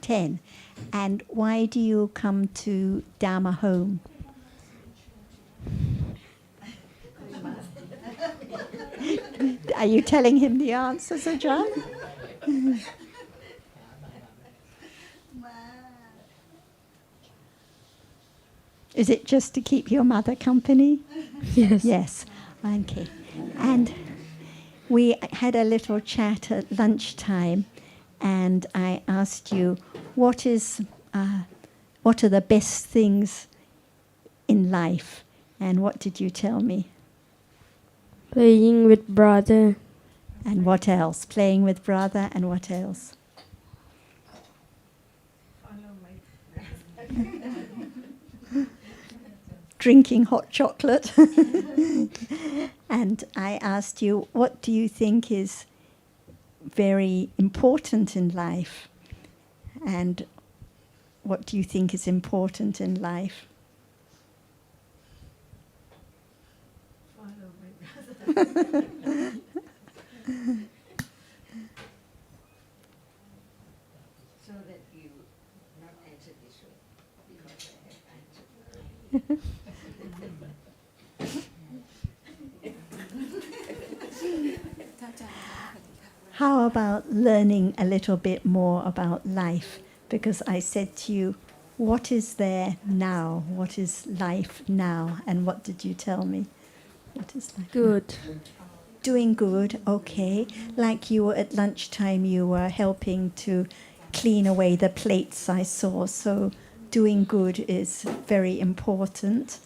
10. And why do you come to Dhamma home? Are you telling him the answer, Sir John? Is it just to keep your mother company? Yes. Yes. Okay. And we had a little chat at lunchtime, and I asked you, what are the best things in life? And what did you tell me? Playing with brother. And what else? Playing with brother, and what else? Drinking hot chocolate. And I asked you, what do you think is very important in life? And what do you think is important in life? So that you not answer this way, because I have answered already. How about learning a little bit more about life? Because I said to you, what is there now? What is life now? And what did you tell me? What is life? Good. Doing good, okay. Like you were at lunchtime, you were helping to clean away the plates I saw. So doing good is very important.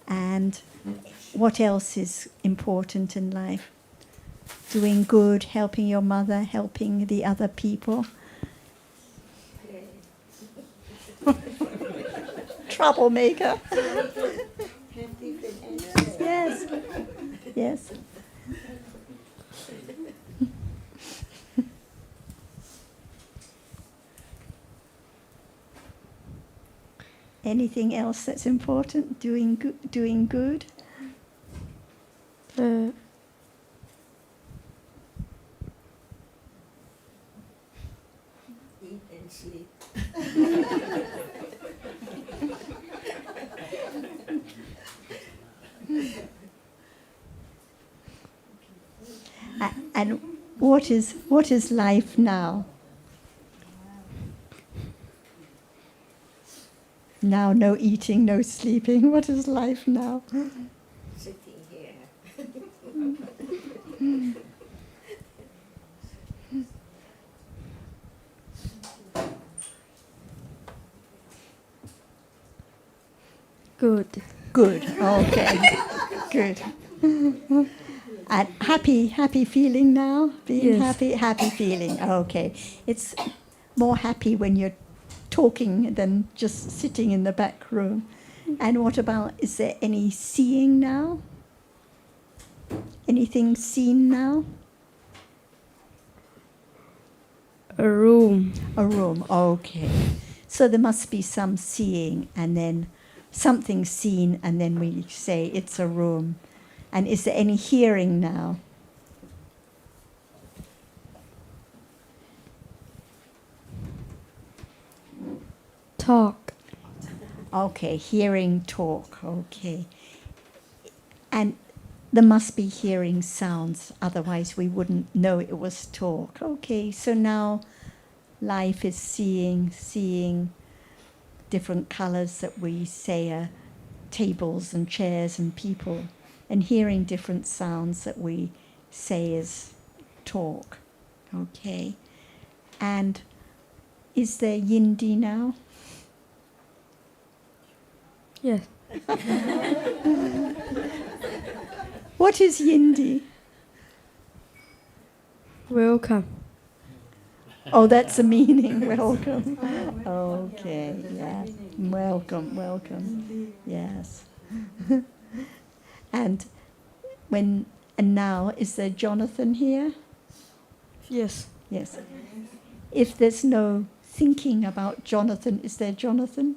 And what else is important in life? Doing good, helping your mother, helping the other people. Troublemaker. Yes. Yes. Anything else that's important? Doing good. Eat and sleep. And what is life now? Now no eating, no sleeping. What is life now? Sitting here. Good. Good. Okay. Good. And happy feeling now? Being Yes. happy feeling. Okay. It's more happy when you're talking than just sitting in the back room. And what about, is there any seeing now? Anything seen now? A room. A room, okay. So there must be some seeing and then something seen, and then we say it's a room. And is there any hearing now? Talk. Okay, hearing, talk, okay. And there must be hearing sounds, otherwise we wouldn't know it was talk. Okay, so now life is seeing different colors that we say are tables and chairs and people, and hearing different sounds that we say is talk. Okay. And is there Yindi now? Yes. What is Yindi? Welcome. Oh, that's the meaning. Welcome. Okay, yes. Welcome. Yes. And now, is there Jonathan here? Yes. Yes. If there's no thinking about Jonathan, is there Jonathan?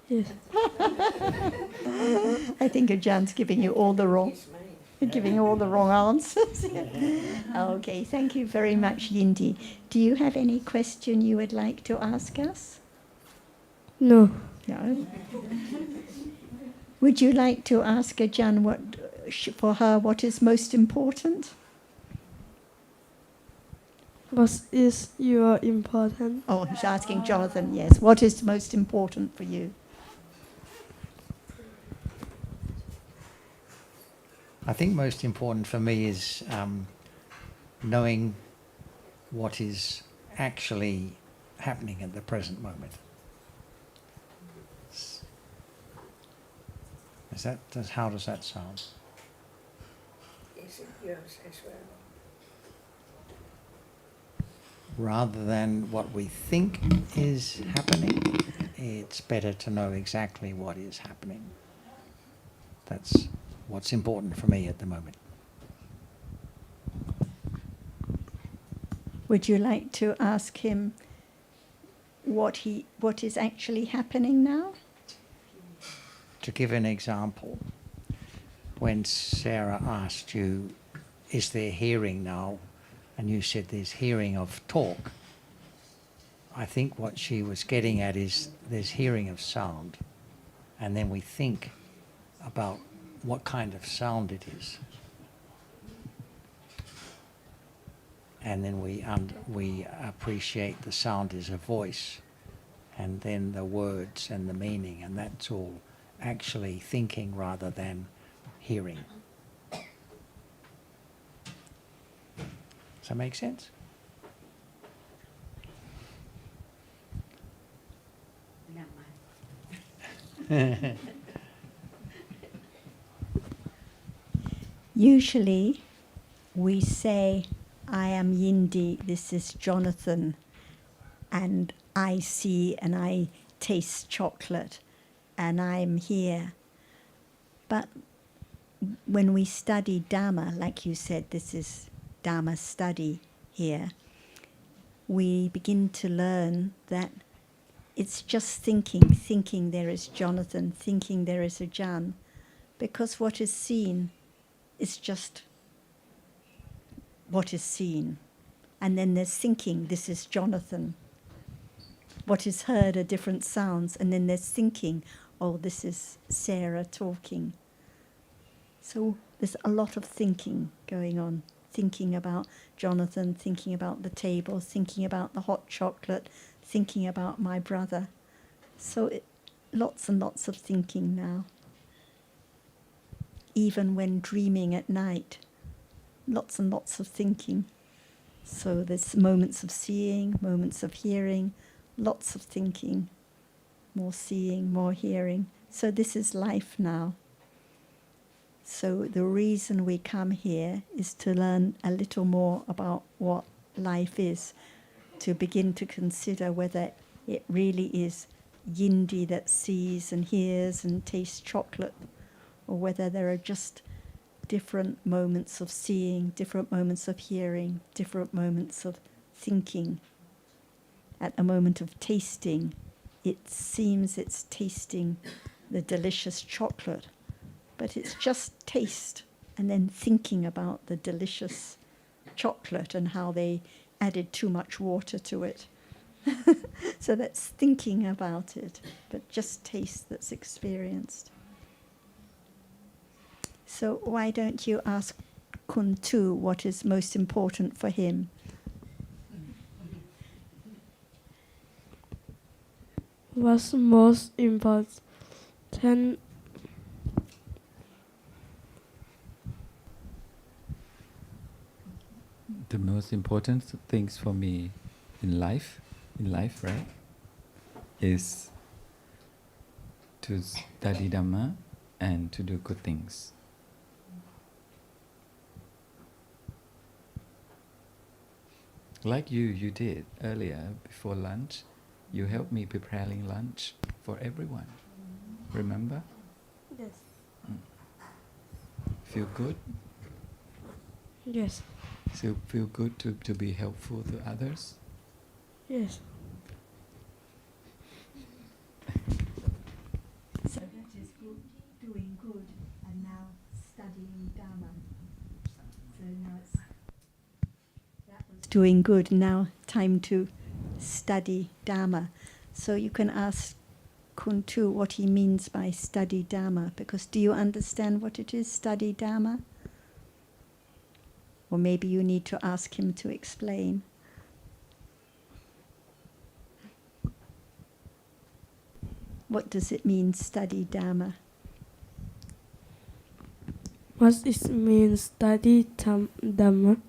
Yes. I think Ajan's giving you all the wrong. It's mine. giving all the wrong answers. Okay, thank you very much, Yindi. Do you have any question you would like to ask us? No. No. Would you like to ask Ajahn for her what is most important? What is your important? Oh, she's asking Jonathan, yes. What is most important for you? I think most important for me is knowing what is actually happening at the present moment. How does that sound? Is it yours as well? Rather than what we think is happening, it's better to know exactly what is happening. That's what's important for me at the moment. Would you like to ask him what is actually happening now? To give an example, when Sarah asked you, is there hearing now? And you said there's hearing of talk. I think what she was getting at is there's hearing of sound. And then we think about what kind of sound it is. And then we appreciate the sound as a voice. And then the words and the meaning. And that's all actually thinking rather than hearing. Does that make sense? Dhamma. Usually we say, I am Yindi, this is Jonathan, and I see and I taste chocolate, and I'm here. But when we study Dhamma, like you said, this is Dhamma study here, we begin to learn that it's just thinking there is Jonathan, thinking there is Ajahn, because what is seen is just what is seen. And then there's thinking, this is Jonathan. What is heard are different sounds, and then there's thinking, oh, this is Sarah talking. So there's a lot of thinking going on, thinking about Jonathan, thinking about the table, thinking about the hot chocolate, thinking about my brother. So lots and lots of thinking now. Even when dreaming at night, lots and lots of thinking. So there's moments of seeing, moments of hearing, lots of thinking, more seeing, more hearing. So this is life now. So the reason we come here is to learn a little more about what life is, to begin to consider whether it really is Yindi that sees and hears and tastes chocolate, or whether there are just different moments of seeing, different moments of hearing, different moments of thinking. At a moment of tasting, it seems it's tasting the delicious chocolate, but it's just taste, and then thinking about the delicious chocolate and how they added too much water to it. So that's thinking about it, but just taste that's experienced. So why don't you ask Kuntu what is most important for him? What's most important? The most important things for me in life, right, is to study Dhamma and to do good things. Like you did earlier before lunch, you helped me preparing lunch for everyone. Remember? Yes. Feel good? Yes. So feel good to be helpful to others? Yes. So that is good, doing good, and now studying Dhamma. So now that was doing good. Now time to study Dhamma. So you can ask Kuntu what he means by study Dhamma, because do you understand what it is, study Dhamma? Or maybe you need to ask him to explain. What does it mean, study Dhamma? What it means study Dhamma?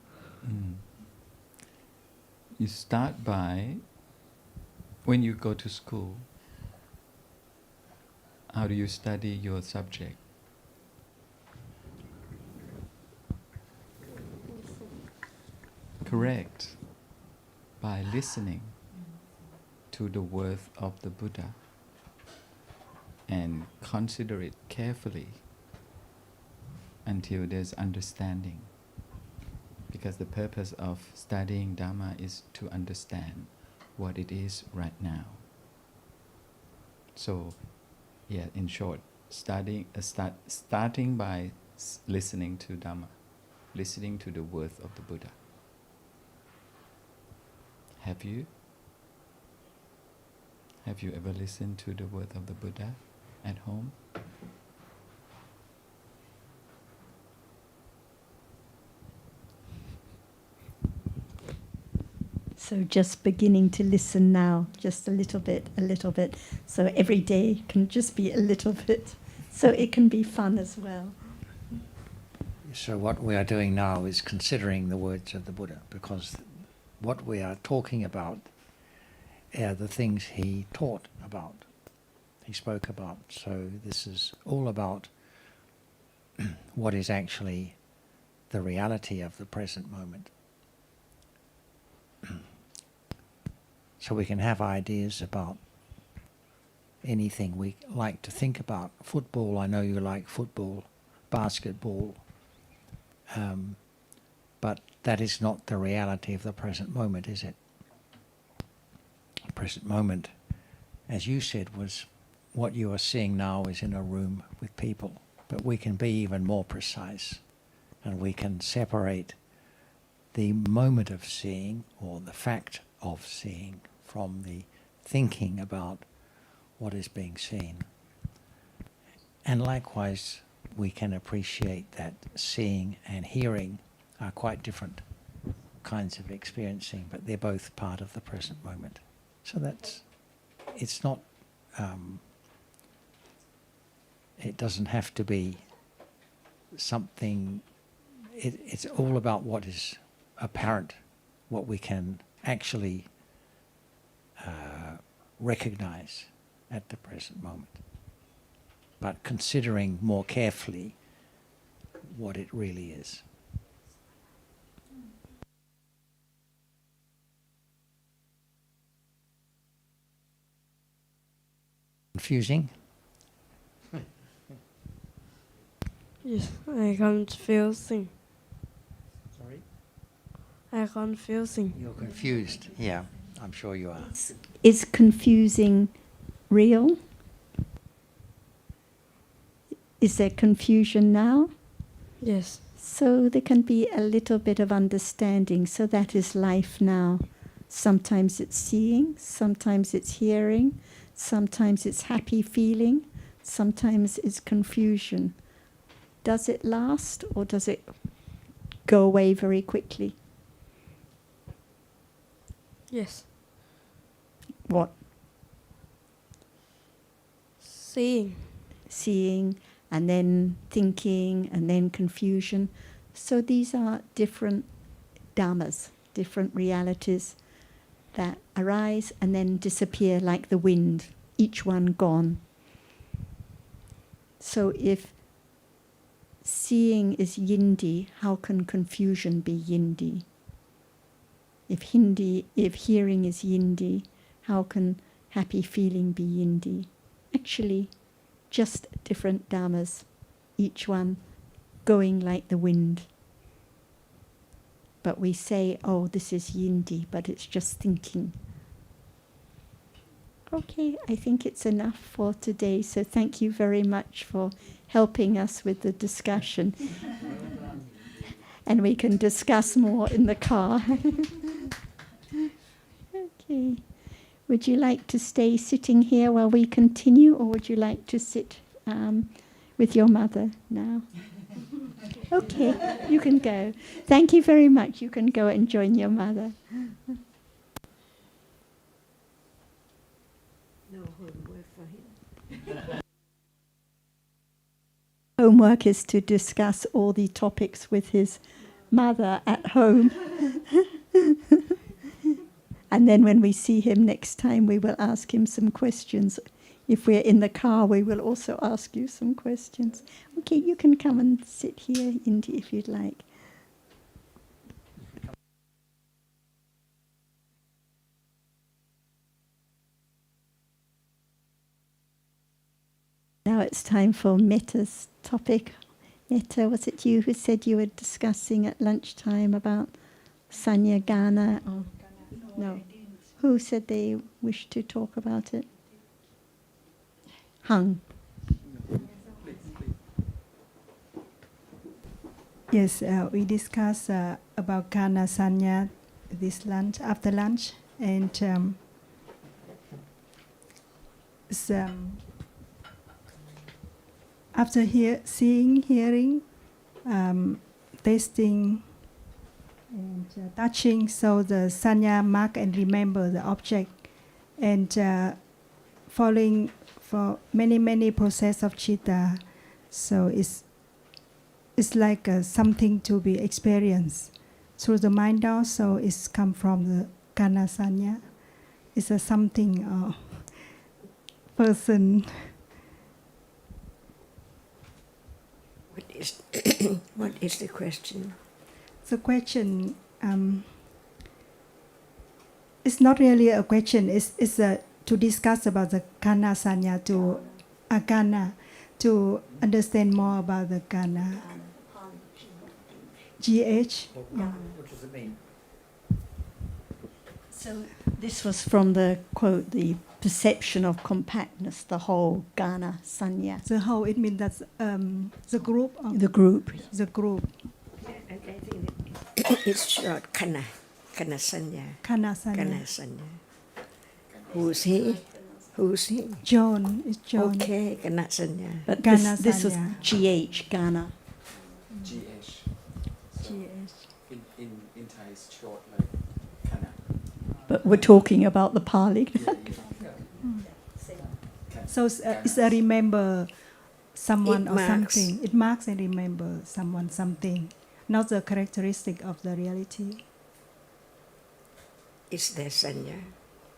You start by, when you go to school, how do you study your subject? Correct. By listening to the words of the Buddha and consider it carefully until there's understanding. Because the purpose of studying Dhamma is to understand what it is right now. So, yeah, in short, starting by listening to Dhamma, listening to the words of the Buddha. Have you ever listened to the words of the Buddha at home? So just beginning to listen now, just a little bit. So every day can just be a little bit. So it can be fun as well. So what we are doing now is considering the words of the Buddha, because what we are talking about are the things he taught about, he spoke about. So this is all about what is actually the reality of the present moment. So we can have ideas about anything we like to think about. Football, I know you like football, basketball, but that is not the reality of the present moment, is it? The present moment, as you said, was what you are seeing now is in a room with people. But we can be even more precise, and we can separate the moment of seeing, or the fact of seeing, from the thinking about what is being seen. And likewise, we can appreciate that seeing and hearing are quite different kinds of experiencing, but they're both part of the present moment. So it's not, it doesn't have to be something, it's all about what is apparent, what we can actually recognize at the present moment, but considering more carefully what it really is. Confusing? Yes, I confusing. Sorry? I confusing. You're confused. Yeah, I'm sure you are. Is confusing real? Is there confusion now? Yes. So there can be a little bit of understanding. So that is life now. Sometimes it's seeing, sometimes it's hearing, sometimes it's happy feeling, sometimes it's confusion. Does it last, or does it go away very quickly? Yes. What? Seeing. Seeing, and then thinking, and then confusion. So these are different dhammas, different realities that arise and then disappear like the wind, each one gone. So if seeing is yindi, how can confusion be yindi? If hearing is yindi, how can happy feeling be yindi? Actually, just different dhammas, each one going like the wind. But we say, oh, this is yindi, but it's just thinking. Okay, I think it's enough for today. So thank you very much for helping us with the discussion. And we can discuss more in the car. Okay. Would you like to stay sitting here while we continue, or would you like to sit with your mother now? Okay, you can go. Thank you very much. You can go and join your mother. No homework for him. Homework is to discuss all the topics with his mother at home. And then when we see him next time, we will ask him some questions. If we're in the car, we will also ask you some questions. Okay, you can come and sit here, Indy, if you'd like. Now it's time for Meta's topic. Meta, was it you who said you were discussing at lunchtime about Sanya Gana? Or no? Who said they wished to talk about it? Hung. Yes, we discussed about Kana Sanya this lunch, after lunch, and after seeing, hearing, tasting, and touching, so the Sanya mark and remember the object, and following for many process of Chitta, so it's like something to be experienced through the mind also. It's come from the Kana Sanya. It's a something person. What is the question? The question, it's not really a question. It's to discuss about the Kana Sanya to Agana, to understand more about the Kana. GH. Yeah. What does it mean? So this was from the quote, the perception of compactness, the whole Gana Sanya. The whole, it means that's the group. The group. The group. I think it's short, Kana Sanya. Kana Sanya. Kana Sanya. Who's he? Who's he? John. It's John. Okay, Kana Sanya. But Gana this was Sanya. GH, Gana. GH. So GH. in Thai it's short like Kana. But we're talking about the Pali. So it's a remember someone It or marks. something. It marks and remember someone, something. Not the characteristic of the reality. Is there Sanya?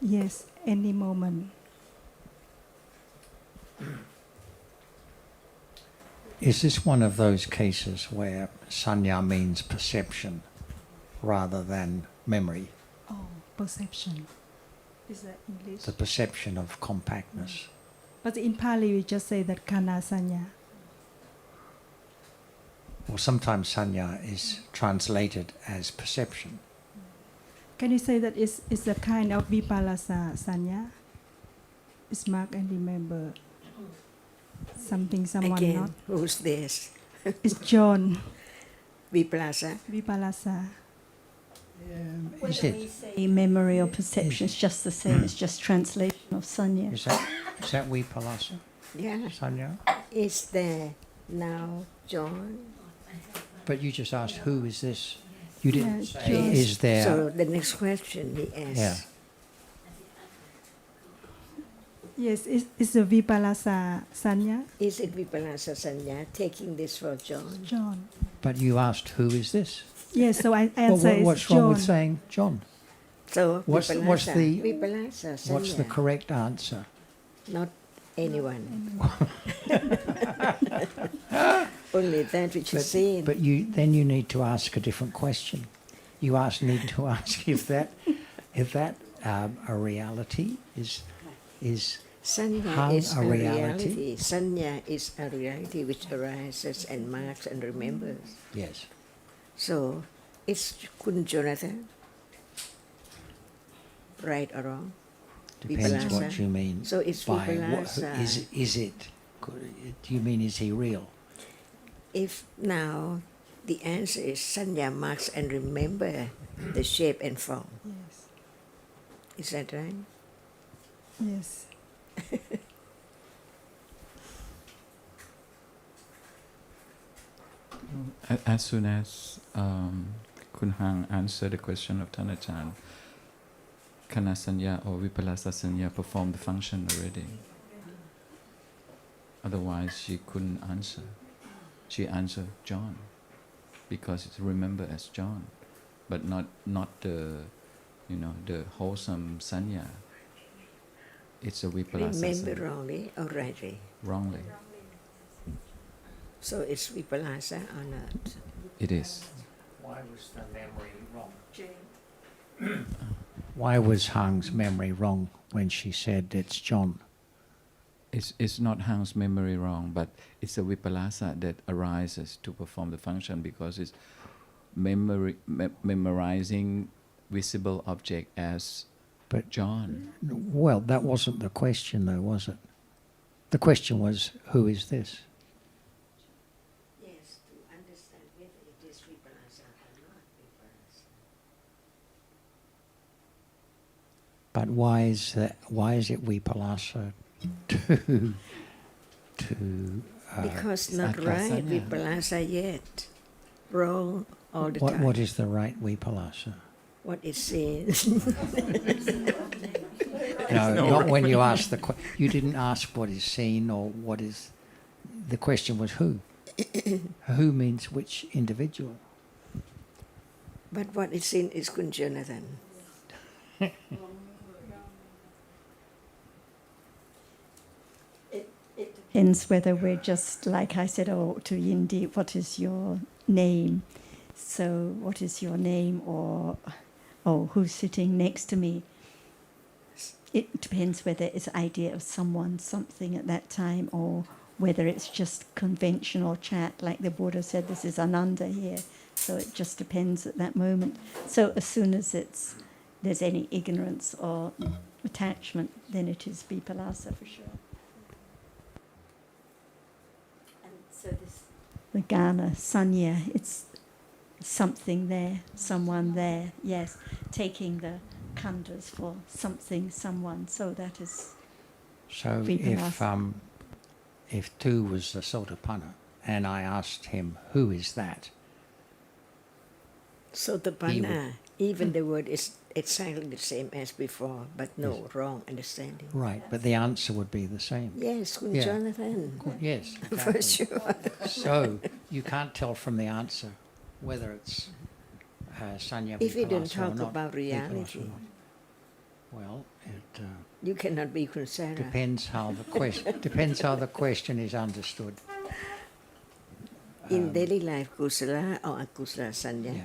Yes, any moment. Is this one of those cases where sanya means perception rather than memory? Oh, perception. Is that English? The perception of compactness. But in Pali, we just say that Kana Sanya. Or sometimes sanya is translated as perception. Can you say that it's a kind of Vipalasa Sanya? It's mark and remember something, someone Again, not. who's this? It's John. Viplasa. Vipalasa. Is it? Say memory or perception, it's just the same. It's just translation of Sanya. Is that Vipalasa? Yeah. Sanya? Is there now John? But you just asked, who is this? You didn't Yeah, say, John. is there? So the next question he asks. Yeah. Yes, it's a Vipalasa Sanya. Is it Viplasa Sanya taking this for John? John. But you asked, who is this? Yes, so I Well, answer is what's John. wrong with saying John? So What's the- Viplasa Sanya. What's the correct answer? Not anyone. Only that which is seen. But you need to ask a different question. You need to ask if that a reality is Sanya how is a a reality? reality. Sanya is a reality which arises and marks and remembers. Yes. So, it's Kun Jonathan, right or wrong? Depends what Vipalasa. you mean So it's by Vipalasa. is it? Do you mean is he real? If now the answer is sanya marks and remember the shape and form. Yes. Is that right? Yes. As soon as Kun Hang answered the question of Thanachan, Kanasanya or Vipalasa Sanya performed the function already. Otherwise, she couldn't answer. She answered John because it's remembered as John, but not the the wholesome Sanya. It's a Vipalasa Remember Sanya. wrongly or rightly? Wrongly. So it's Vipalasa or not? It is. Why was the memory wrong? Why was Hang's memory wrong when she said it's John? It's not Hang's memory wrong, but it's a Vipalasa that arises to perform the function because it's memorizing visible object as But John. well, that wasn't the question, though, was it? The question was, who is this? Yes, to understand whether it is Vipalasa or not Vipalasa. But why is that? Why is it Vipalasa to Because not Atlasanya. right Vipalasa yet. Wrong all the time. what is the right Vipalasa? What is seen? No, not when you ask the you didn't ask what is seen or what is. The question was who. Who means which individual. But what is seen is Kun Jonathan. Depends whether we're just, like I said, oh, to Yindi, what is your name? So, what is your name? Or, oh, who's sitting next to me? It depends whether it's idea of someone, something at that time, or whether it's just conventional chat, like the Buddha said, this is Ananda here. So it just depends at that moment. So as soon as there's any ignorance or attachment, then it is Vipalasa for sure. And so the Ghana, Sanya, it's something there, someone there, yes, taking the khandhas for something, someone, so that is So Vipalasa. if Tu was the Sotapanna and I asked him, who is that? So the Panna, even the word is exactly the same as before, but no, wrong understanding. Right, but the answer would be the same. Yes, Kun Yeah. Jonathan. Yes, For exactly. sure. So you can't tell from the answer whether it's Sanya If we don't Vipalasa talk or not, about Vipalasa reality, or not. Well, it you cannot be Kun Sarah. depends how the question is understood. In daily life, kusala or akusala sanya, Yeah.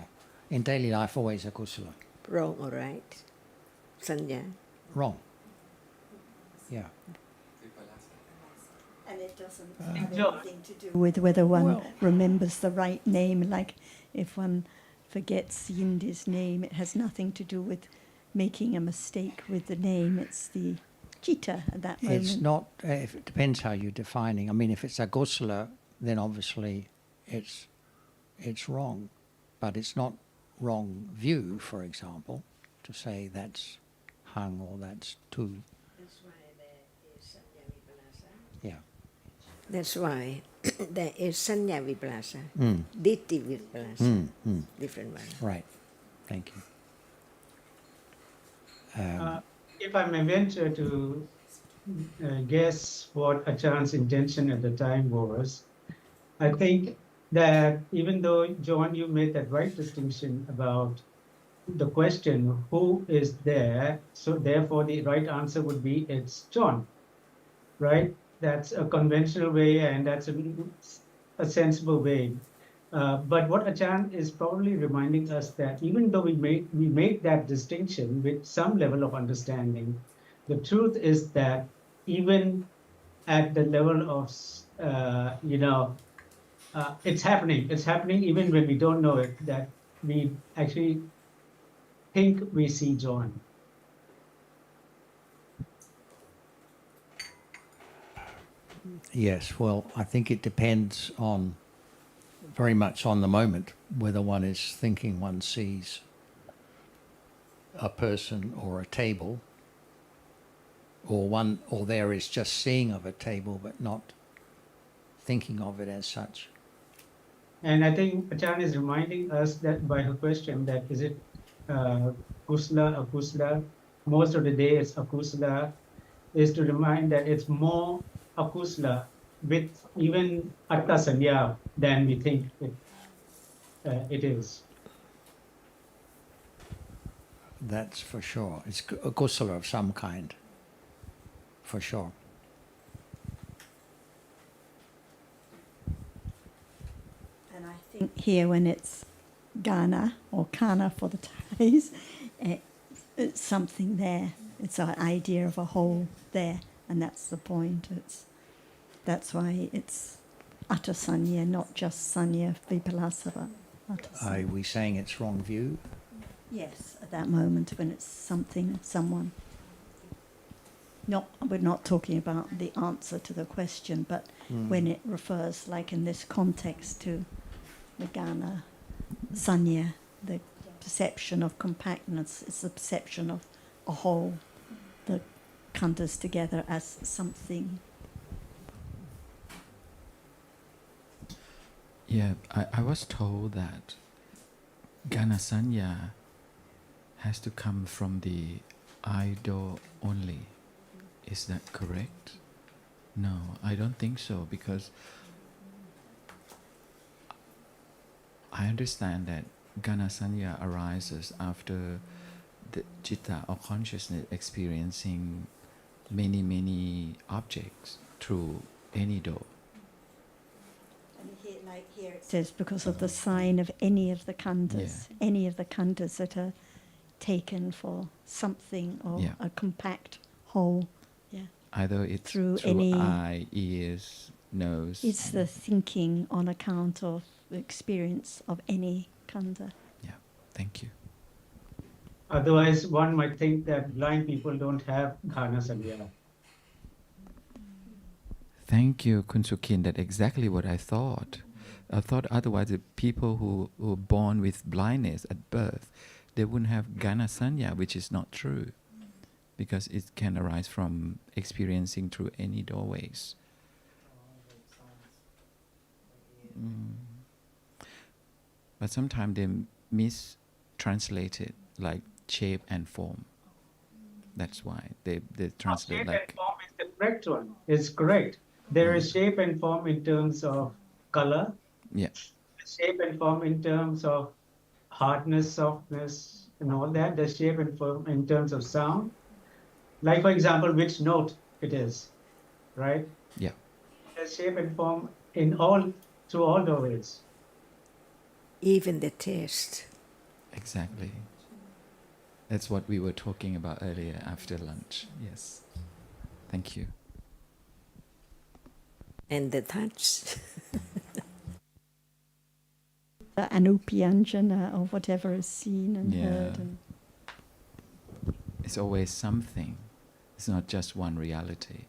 In daily life, always a kusala. wrong or right? Sanya. Wrong. Yeah. And it doesn't have anything to do with whether one remembers the right name. Like if one forgets Yindi's name, it has nothing to do with making a mistake with the name. It's the citta at that moment. It's not. It depends how you're defining. I mean, if it's a gosala, then obviously it's wrong, but it's not wrong view. For example, to say that's hung or that's tu. That's why there is sanya vipalasa. Yeah. That's why there is sanya vipalasa, Mm. ditti vipalasa, Mm. different one. Right. Thank you. If I may venture to guess what Achan's intention at the time was, I think that even though, John, you made that right distinction about the question, who is there? So therefore, the right answer would be it's John, right? That's a conventional way, and that's a sensible way. But what Achan is probably reminding us that even though we make that distinction with some level of understanding, the truth is that even at the level of it's happening. It's happening even when we don't know it. That we actually think we see John. Yes, well, I think it depends on very much on the moment whether one is thinking one sees a person or a table, or there is just seeing of a table but not thinking of it as such. And I think Achan is reminding us that by her question that is it kusla, akusla, most of the day it's akusla, is to remind that it's more akusla with even atta sanya than we think it is. That's for sure. It's a kusala of some kind, for sure. And I think here when it's Ghana or Kana for the Thais, it's something there. It's an idea of a whole there, and that's the point. That's why it's Atta Sanya, not just Sanya Vipalasava. Are we saying it's wrong view? Yes, at that moment when it's something, someone. We're not talking about the answer to the question, but when it refers, like in this context, to the Ghana Sanya, the perception of compactness, it's the perception of a whole, the khandhas together as something. Yeah, I was told that Ganasanya has to come from the idol only. Is that correct? No, I don't think so, because I understand that Ganasanya arises after the citta or consciousness experiencing many objects through any door. And here it says because of the sign of any of the khandhas, any of the khandhas that are taken for something or a compact whole. Yeah. Either it's Through through any eye, ears, nose. It's the thinking on account of the experience of any khandha. Yeah, thank you. Otherwise, one might think that blind people don't have ghana sanya. Thank you, Kun Sukin. That's exactly what I thought. I thought otherwise the people who were born with blindness at birth, they wouldn't have Ghana Sanya, which is not true, because it can arise from experiencing through any doorways. But sometimes they mistranslate it like shape and form. That's why they translate Shape like... and form is the correct one. It's correct. There is shape and form in terms of color. Yeah. Shape and form in terms of hardness, softness, and all that. The shape and form in terms of sound. Like, for example, which note it is, right? Yeah. The shape and form in through all doorways. Even the taste. Exactly. That's what we were talking about earlier after lunch. Yes. Thank you. And the touch. The Anupyanjana or whatever is seen and heard. And it's always something. It's not just one reality,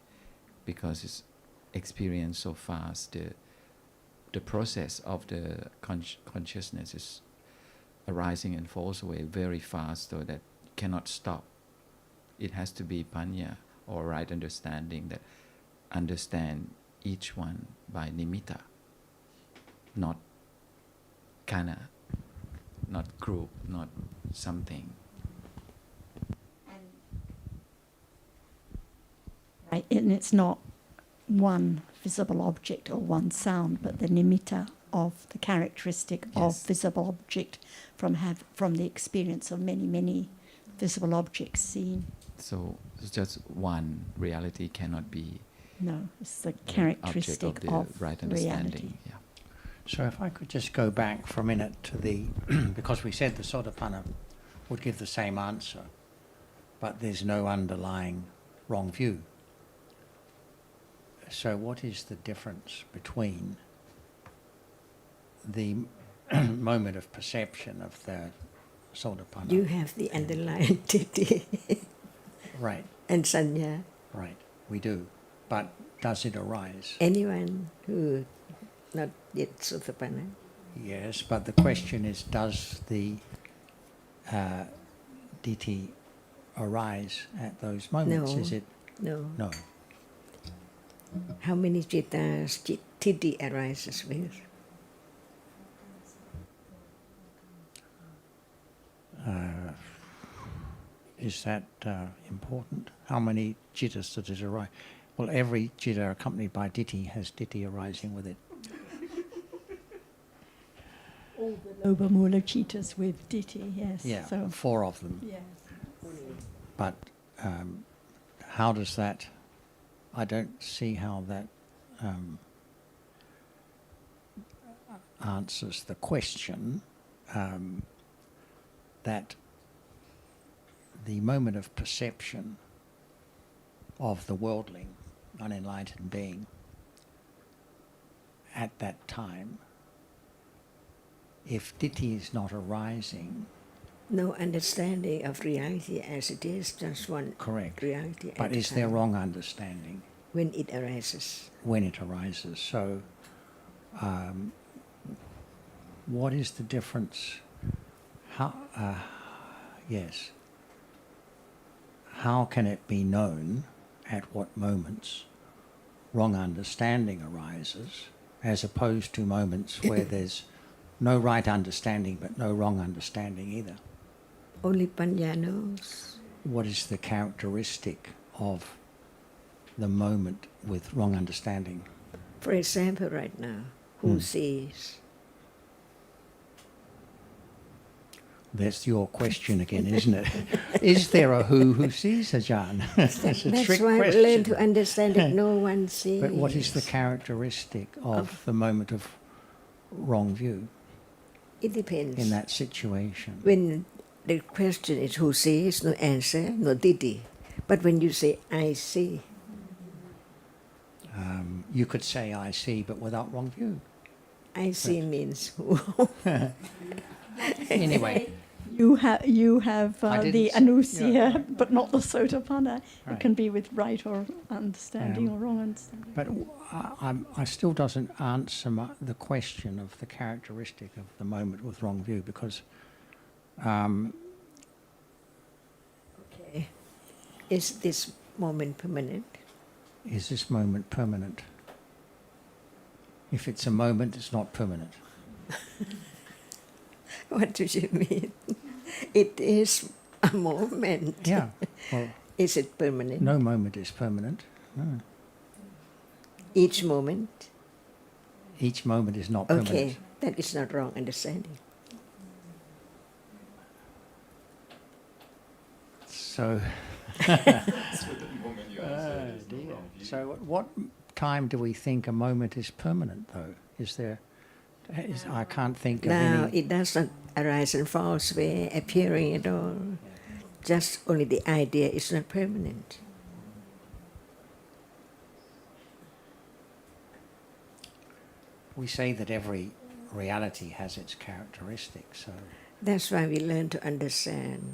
because it's experienced so fast. The process of the consciousness is arising and falls away very fast, so that you cannot stop. It has to be panya, or right understanding, that understand each one by nimitta, not kana, not group, not something. right, and it's not one visible object or one sound, but the nimitta of the characteristic of visible object from the experience of many visible objects seen. So it's just one reality cannot be. No, it's the characteristic of right understanding. reality. Yeah. So if I could just go back for a minute to the, because we said the Sotapanna would give the same answer, but there's no underlying wrong view. So what is the difference between the moment of perception of the Sotapanna? You have the underlying titi Right. and sanya. Right, we do. But does it arise? Anyone who not yet Sotapanna. Yes, but the question is, does the ditthi arise at those moments? No. Is it No. no? How many jittas Tithi arises with? Is that important? How many jittas does it arise? Well, every jitta accompanied by ditthi has ditthi arising with it. All the lower mula chittas with ditthi, yes. Yeah, So, 4 of them. yes. But how does that? I don't see how that answers the question that the moment of perception of the worldling, unenlightened being, at that time, if ditthi is not arising, No understanding of reality as it is, just one correct. reality. But at a is there time wrong understanding when it arises? when it arises? So, what is the difference? How? Yes. How can it be known at what moments wrong understanding arises, as opposed to moments where there's no right understanding but no wrong understanding either? Only Panya knows. What is the characteristic of the moment with wrong understanding? For example, right now, who sees? That's your question again, isn't it? Is there a who sees, Ajahn? That's a That's trick why we question. learn to understand that no one sees. But what is the characteristic of the moment of wrong view It depends. in that situation? When the question is who sees, no answer, no ditthi. But when you say I see, You could say I see, but without wrong view. I see means who. Anyway, You have I didn't the s- anusia, yeah. but not the sotapanna. Right. It can be with right or understanding or wrong understanding. but I still doesn't answer the question of the characteristic of the moment with wrong view, because Okay. Is this moment permanent? is this moment permanent? If it's a moment, it's not permanent. What do you mean? It is a moment. Yeah. Well, Is it permanent? no moment is permanent. No. Each moment? Each moment is not permanent. Okay, that is not wrong understanding. So, so at what time do we think a moment is permanent, though? I can't think of Now, any. it does not arise in false way, appearing at all. Just only the idea is not permanent. We say that every reality has its characteristics. So, That's why we learn to understand.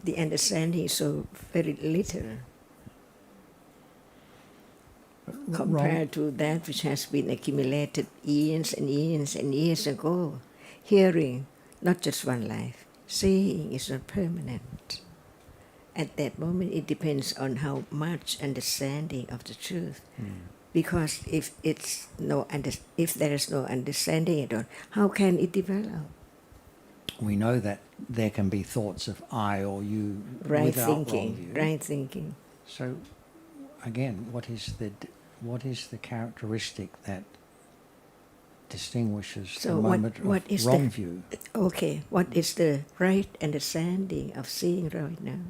The understanding is so very little compared to that which has been accumulated years and years and years ago. Hearing, not just one life. Seeing is not permanent. At that moment, it depends on how much understanding of the truth. Because if there is no understanding at all, how can it develop? we know that there can be thoughts of I or you Right without wrong thinking, view. right thinking. So, again, what is the characteristic that distinguishes So the moment what of is wrong the- view? Okay, what is the right understanding of seeing right now?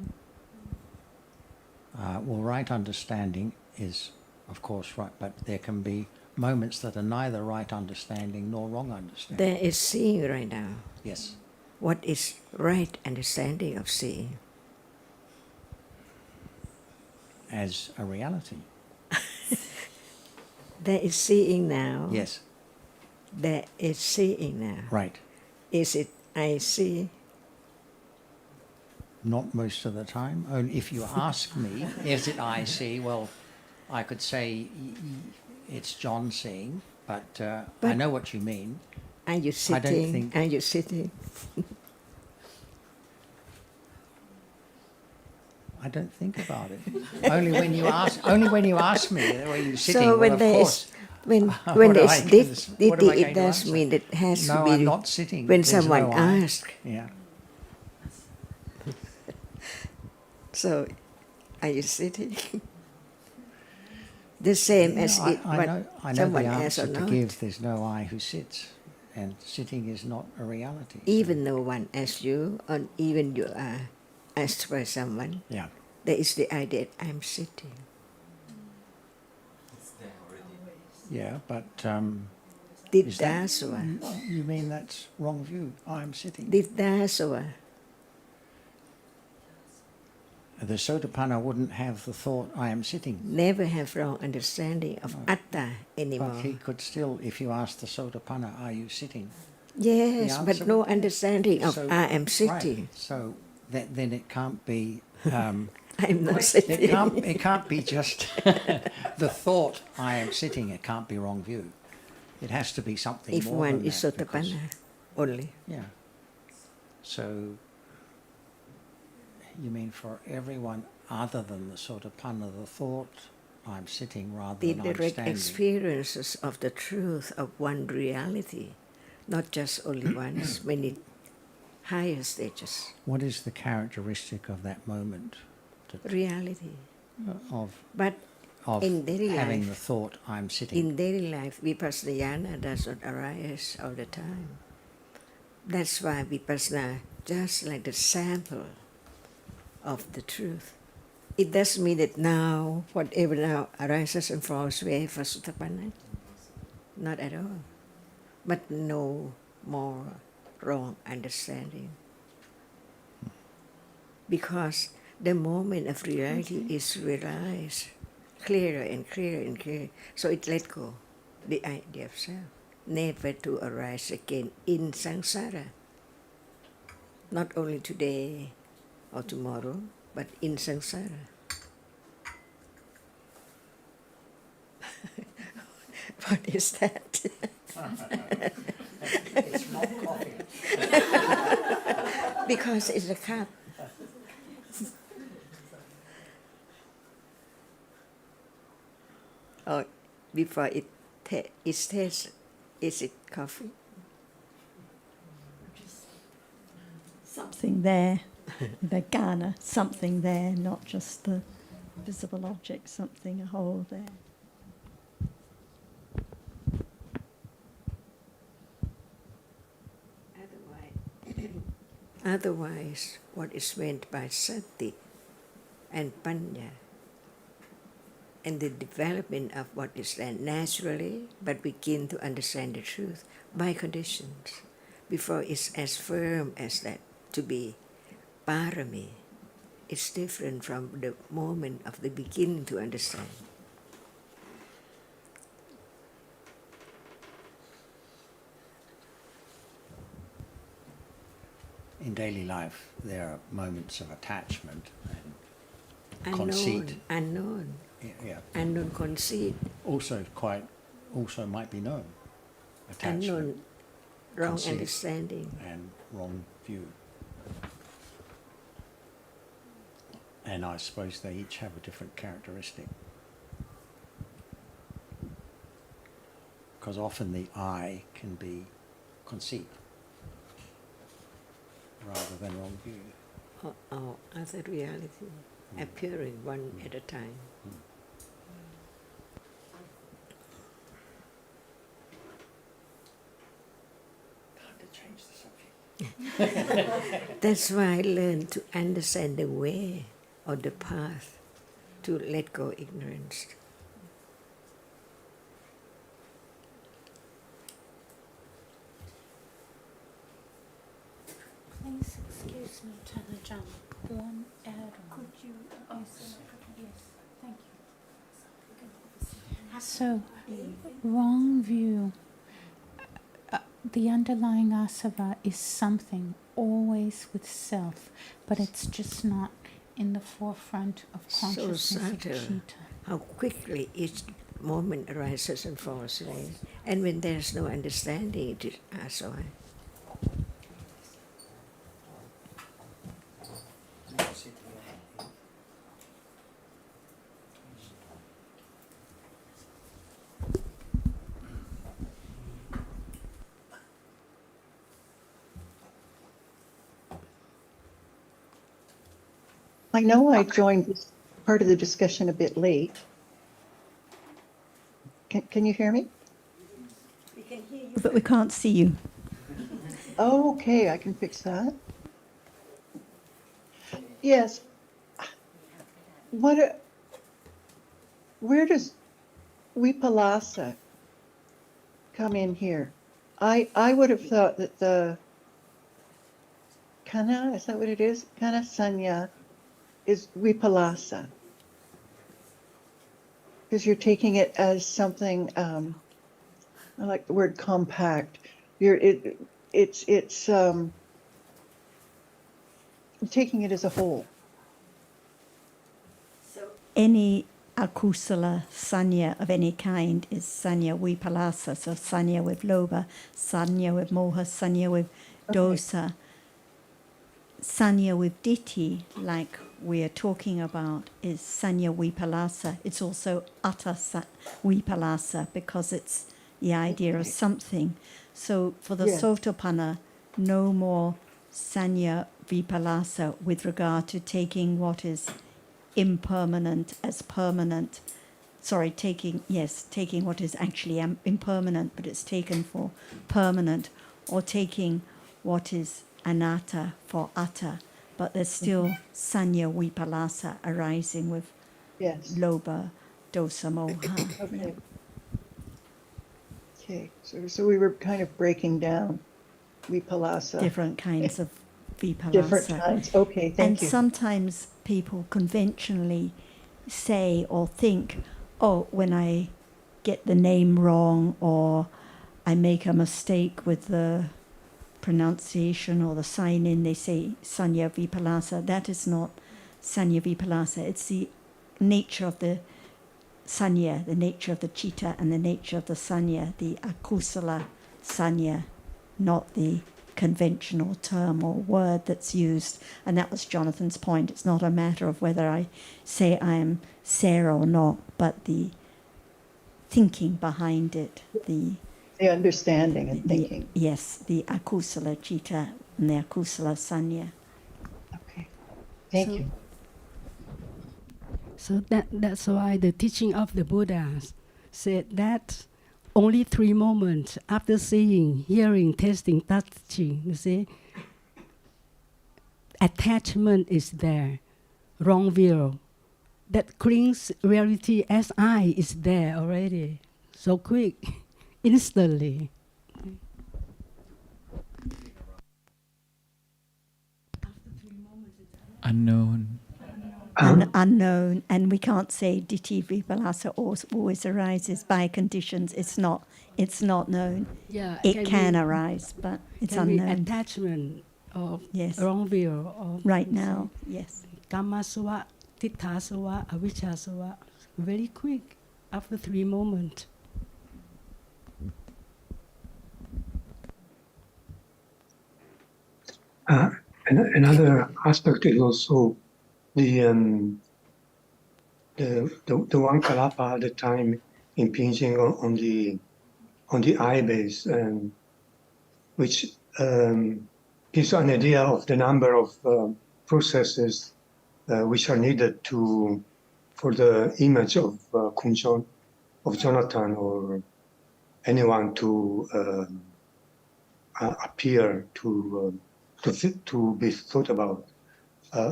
Well, right understanding is, of course, right, but there can be moments that are neither right understanding nor wrong understanding. There is seeing right now. Yes. What is right understanding of seeing? As a reality. There is seeing now. Yes. There is seeing now. Right. Is it I see? Not most of the time. Only if you ask me, is it I see? Well, I could say it's John seeing, but I But- know what you mean. Are you I don't sitting? think- Are you sitting? I don't think about it. Only when you ask. Only when you ask me, were you sitting? So Well, when of there course. is when What there am is I going to- what am I it going to does answer? mean it has No, to be I'm not sitting. when There's someone no I. asks. Yeah. So, are you sitting? The same as No, it, I what know the someone asks or answer to not. give. There's no I who sits, and sitting is not a reality. Even no one asks you, or even you are asked by someone, Yeah. there is the idea I'm sitting. Yeah, but is that- Diddhasava. you mean that's wrong view? I'm sitting. Diddhasava. The Sotapanna wouldn't have the thought, I am sitting. Never have wrong understanding of atta But anymore. he could still, if you ask the Sotapanna, are you sitting? Yes, the but answer no would be- understanding of So- I am sitting. Right. So then it can't be. I'm not sitting. It can't be just the thought I am sitting. It can't be wrong view. It has to be something If more one than is that, because- Sotapanna only. Yeah. So you mean for everyone other than the Sotapanna, the thought I'm sitting rather The than I'm direct standing. experiences of the truth of one reality, not just only once, many higher stages. What is the characteristic of that moment? Reality. Of But in daily having life- the thought I'm sitting. in daily life, vipassana does not arise all the time. That's why vipassana just like the sample of the truth. It doesn't mean that now, whatever now arises and falls away for Sotapanna. Not at all. But no more wrong understanding. Because the moment of reality is realized clearer and clearer and clearer. So it let go, the idea of self, never to arise again in samsara. Not only today or tomorrow, but in samsara. What is that? It's not coffee. Because it's a cup. Oh, before it tastes, is it coffee? Something there, the Ghana, something there, not just the visible object, something, a whole there. Otherwise, what is meant by sati and panya and the development of what is there naturally, but begin to understand the truth by conditions, before it's as firm as that to be parami. It's different from the moment of the beginning to understand. In daily life, there are moments of attachment and conceit. Unknown, Yeah. unknown conceit, Also might be known. Attachment unknown wrong conceit. understanding. and wrong view. And I suppose they each have a different characteristic. Because often the I can be conceit rather than wrong view. Or other reality appearing one at a time. Time to change the subject. That's why I learned to understand the way or the path to let go ignorance. Please excuse me, Intl.Dhamma. One add-on. Could you? Yes, thank you. So, wrong view. The underlying asava is something always with self, but it's just not in the forefront of So consciousness of subtle. Chitta. How quickly each moment arises and falls away. And when there's no understanding, it is passed away. I know I joined this part of the discussion a bit late. Can you hear me? But we can't see you. Oh, okay, I can fix that. Yes. Where does Vipallasa come in here? I would have thought that the Kana, is that what it is? Kana Sanya is Vipallasa. Because you're taking it as something, I like the word compact. It's taking it as a whole. Any akusala sanya of any kind is sanya vipalasa. So sanya with loba, sanya with moha, sanya with dosa. Sanya with ditthi, like we're talking about, is sanya vipalasa. It's also atta vipalasa because it's the idea of something. So for the Yes. Sotapanna, no more sanya vipalasa with regard to taking what is impermanent as permanent. Sorry, taking what is actually impermanent, but it's taken for permanent, or taking what is anatta for atta, but there's still sanya vipalasa arising with Yes. loba, dosa, moha. Okay. Okay. So we were kind of breaking down Vipallasa. Different kinds of vipalasa. Different kinds. Okay, thank And you. sometimes people conventionally say or think, oh, when I get the name wrong or I make a mistake with the pronunciation or the sign in, they say Sanya Vipallasa. That is not Sanya Vipallasa. It's the nature of the Sanya, the nature of the Chitta and the nature of the Sanya, the Akusala Sanya, not the conventional term or word that's used. And that was Jonathan's point. It's not a matter of whether I say I am Sarah or not, but the thinking behind it, the understanding and thinking. Yes, the akusala chitta and the akusala sanya. Okay, thank you. So that's why the teaching of the Buddha said that only 3 moments after seeing, hearing, tasting, touching, you see, attachment is there, wrong view. That clings reality as I is there already, so quick, instantly. Unknown. Unknown, and we can't say ditthi vipallasa always arises by conditions. It's not known. Yeah, it can arise, but it's can be unknown. Attachment of Yes. wrong view. Of Right now, yes. Kammasava, tithasava, avijjasava, very quick, after 3 moments. Another aspect is also the one kalapa at the time impinging on the eye base, which gives an idea of the number of processes which are needed for the image of Kunjon, of Jonathan or anyone to appear to be thought about.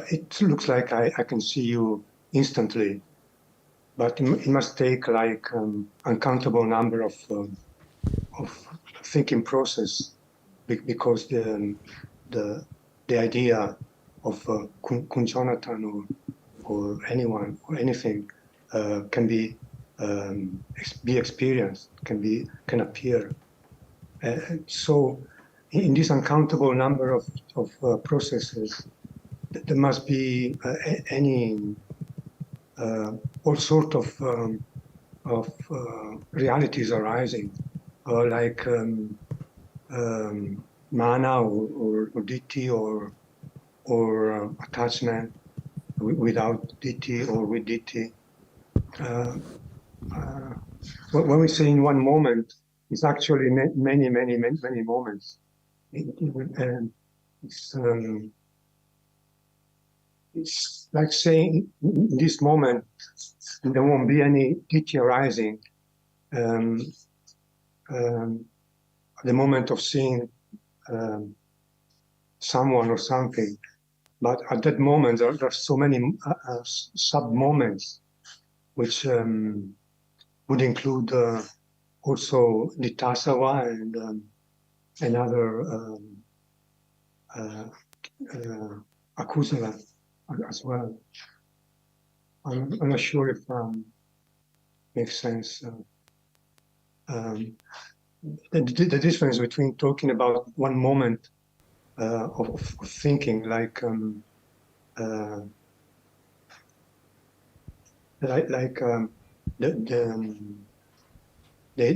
It looks like I can see you instantly, but it must take like uncountable number of thinking process because the idea of Kunjonathan or anyone or anything can be experienced, can appear. So in this uncountable number of processes, there must be any all sort of realities arising, like mana or ditthi or attachment without ditthi or with ditthi. When we say in one moment, it's actually many moments. It's like saying in this moment there won't be any ditthi arising. The moment of seeing someone or something, but at that moment there are so many sub moments which would include also the tasava and other akusala as well. I'm not sure if makes sense. The difference between talking about one moment of thinking, like the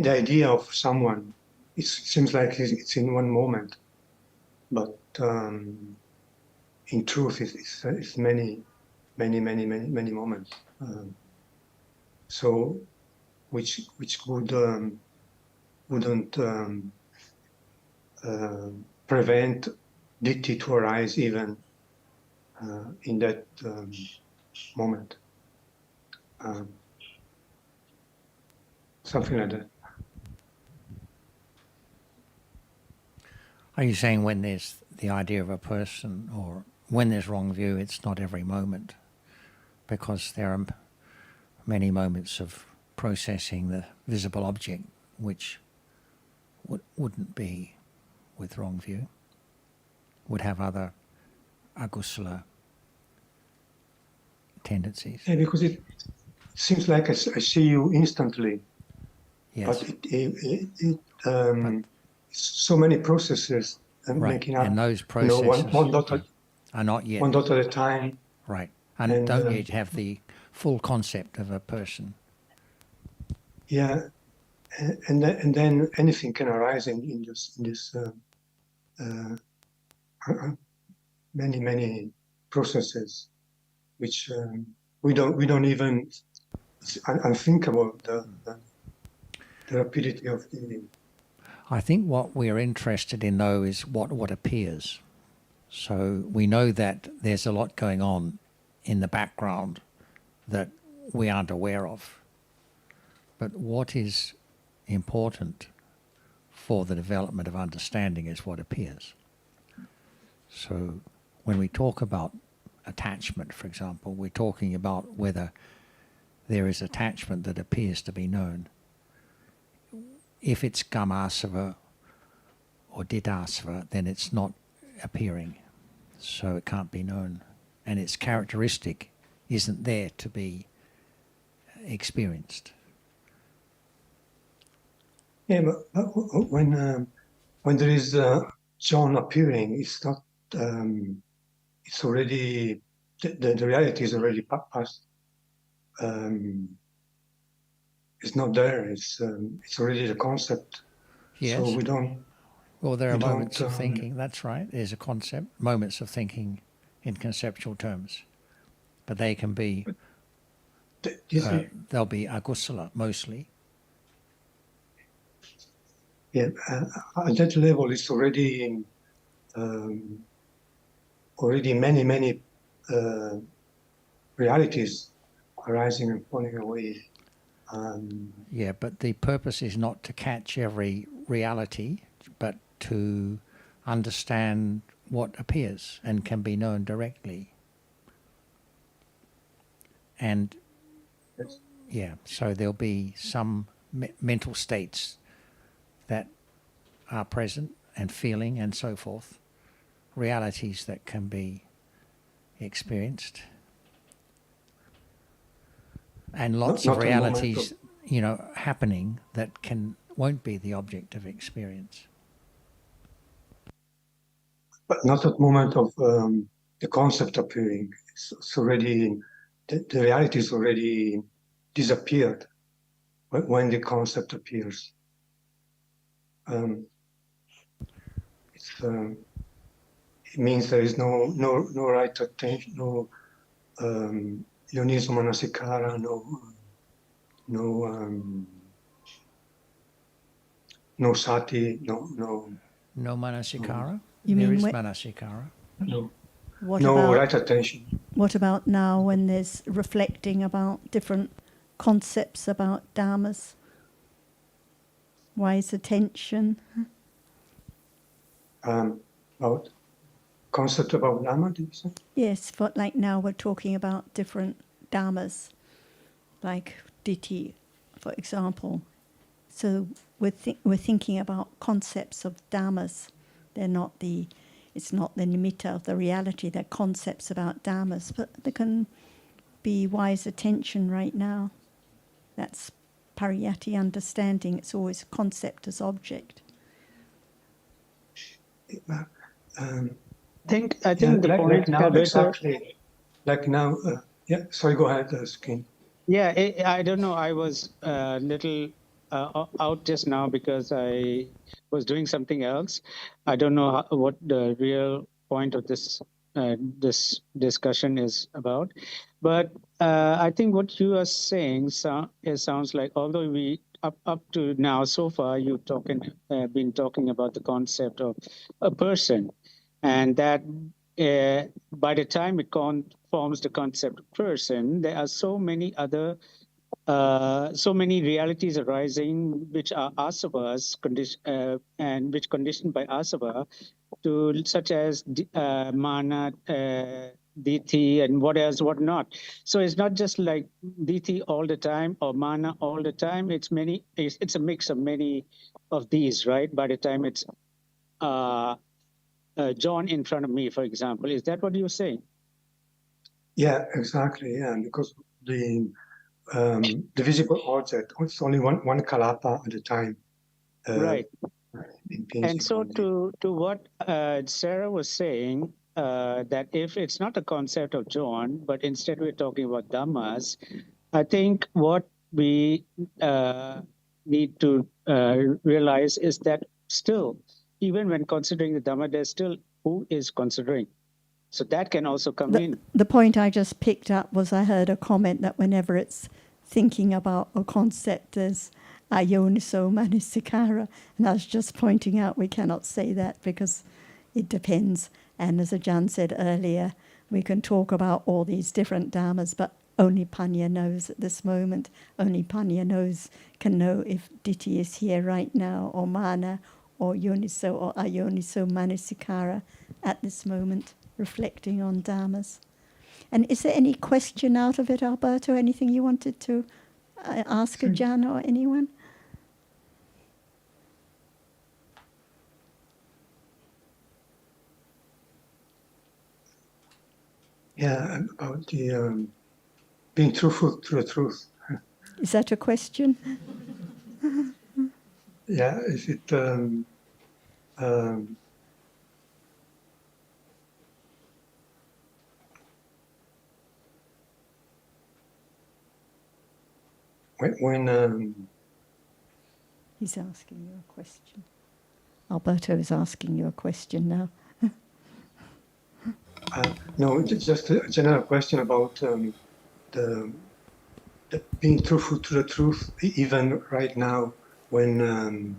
idea of someone, it seems like it's in one moment, but in truth it's many moments. So which wouldn't prevent ditthi to arise even in that moment. Something like that. Are you saying when there's the idea of a person, or when there's wrong view, it's not every moment? Because there are many moments of processing the visible object which wouldn't be with wrong view, would have other akusala tendencies. Yeah, because it seems like I see you instantly. Yes. But so many processes making up. And those processes one dot are not yet. One dot at a time. Right. And don't yet have the full concept of a person. Yeah. And then anything can arise in this many processes, which we don't even. It's unthinkable the rapidity of the. I think what we are interested in, though, is what appears. So we know that there's a lot going on in the background that we aren't aware of. But what is important for the development of understanding is what appears. So when we talk about attachment, for example, we're talking about whether there is attachment that appears to be known. If it's kamasava or ditthasava, then it's not appearing, so it can't be known. And its characteristic isn't there to be experienced. Yeah, but when there is John appearing, it's not. It's already the reality is already past. It's not there. It's already the concept. Yes. So we don't. Well, there are moments of thinking. That's right. There's a concept. Moments of thinking in conceptual terms, but they can be. They'll be akusala mostly. Yeah, at that level, it's already many realities arising and falling away. Yeah, but the purpose is not to catch every reality, but to understand what appears and can be known directly. And yeah, so there'll be some mental states that are present and feeling and so forth, realities that can be experienced, and lots of realities, happening that won't be the object of experience. But not at moment of the concept appearing. It's already, the reality is already disappeared when the concept appears. It means there is no right attention, no yonismo manasikara, no sati, No manasikara? You There mean is what- manasikara. no about right attention. what about now when there's reflecting about different concepts about dharmas? Wise attention. About concept about Dhamma, did you say? Yes, but like now we're talking about different dharmas, like ditthi, for example. So we're thinking about concepts of dharmas. It's not the nimitta of the reality. They're concepts about dharmas, but there can be wise attention right now. That's pariyatti understanding. It's always concept as object. I think the point, like now, Alberto, exactly. Like now, sorry, go ahead, Skin. Yeah, I don't know. I was a little out just now because I was doing something else. I don't know what the real point of this discussion is about, but I think what you are saying sounds like, although we up to now so far you've been talking about the concept of a person, and that by the time it forms the concept of person, there are so many other so many realities arising which are asavas and which conditioned by asava, to such as mana, diti, and what else, what not. So it's not just like diti all the time or mana all the time. It's many. It's a mix of many of these, right? By the time it's John in front of me, for example, is that what you're saying? Yeah, exactly. Yeah, because the visible object, it's only one kalapa at a time. Right. And so only. to what Sarah was saying, that if it's not a concept of John, but instead we're talking about Dhammas, I think what we need to realize is that still, even when considering the Dhamma, there's still who is considering. So that can also come in. The point I just picked up was I heard a comment that whenever it's thinking about a concept as ayoniso manasikara, and I was just pointing out we cannot say that because it depends. And as Ajahn said earlier, we can talk about all these different dharmas, but only Panya knows at this moment. Only Panya can know if ditthi is here right now, or mana, or yoniso or ayoniso manasikara at this moment, reflecting on dharmas. And is there any question out of it, Alberto? Anything you wanted to ask Ajahn or anyone? Yeah, about the being truthful to the truth. Is that a question? Yeah, is it when He's asking you a question. Alberto is asking you a question now. no, just a general question about the being truthful to the truth, even right now, when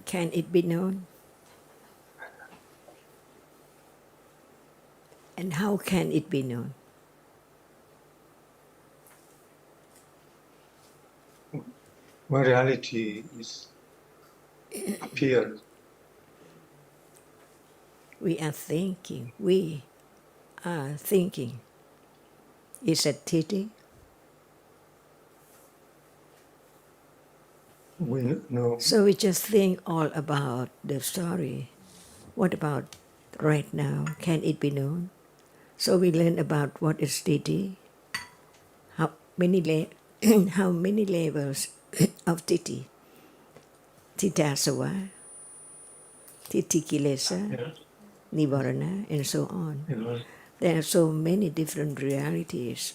Can it be known? And how can it be known? when reality is appeared. We are thinking. We are thinking. Is it titi? We know. So we just think all about the story. What about right now? Can it be known? So we learn about what is titi, how many how many levels of titi, titasava, titikilesa, nivarana, and so on. Yeah. There are so many different realities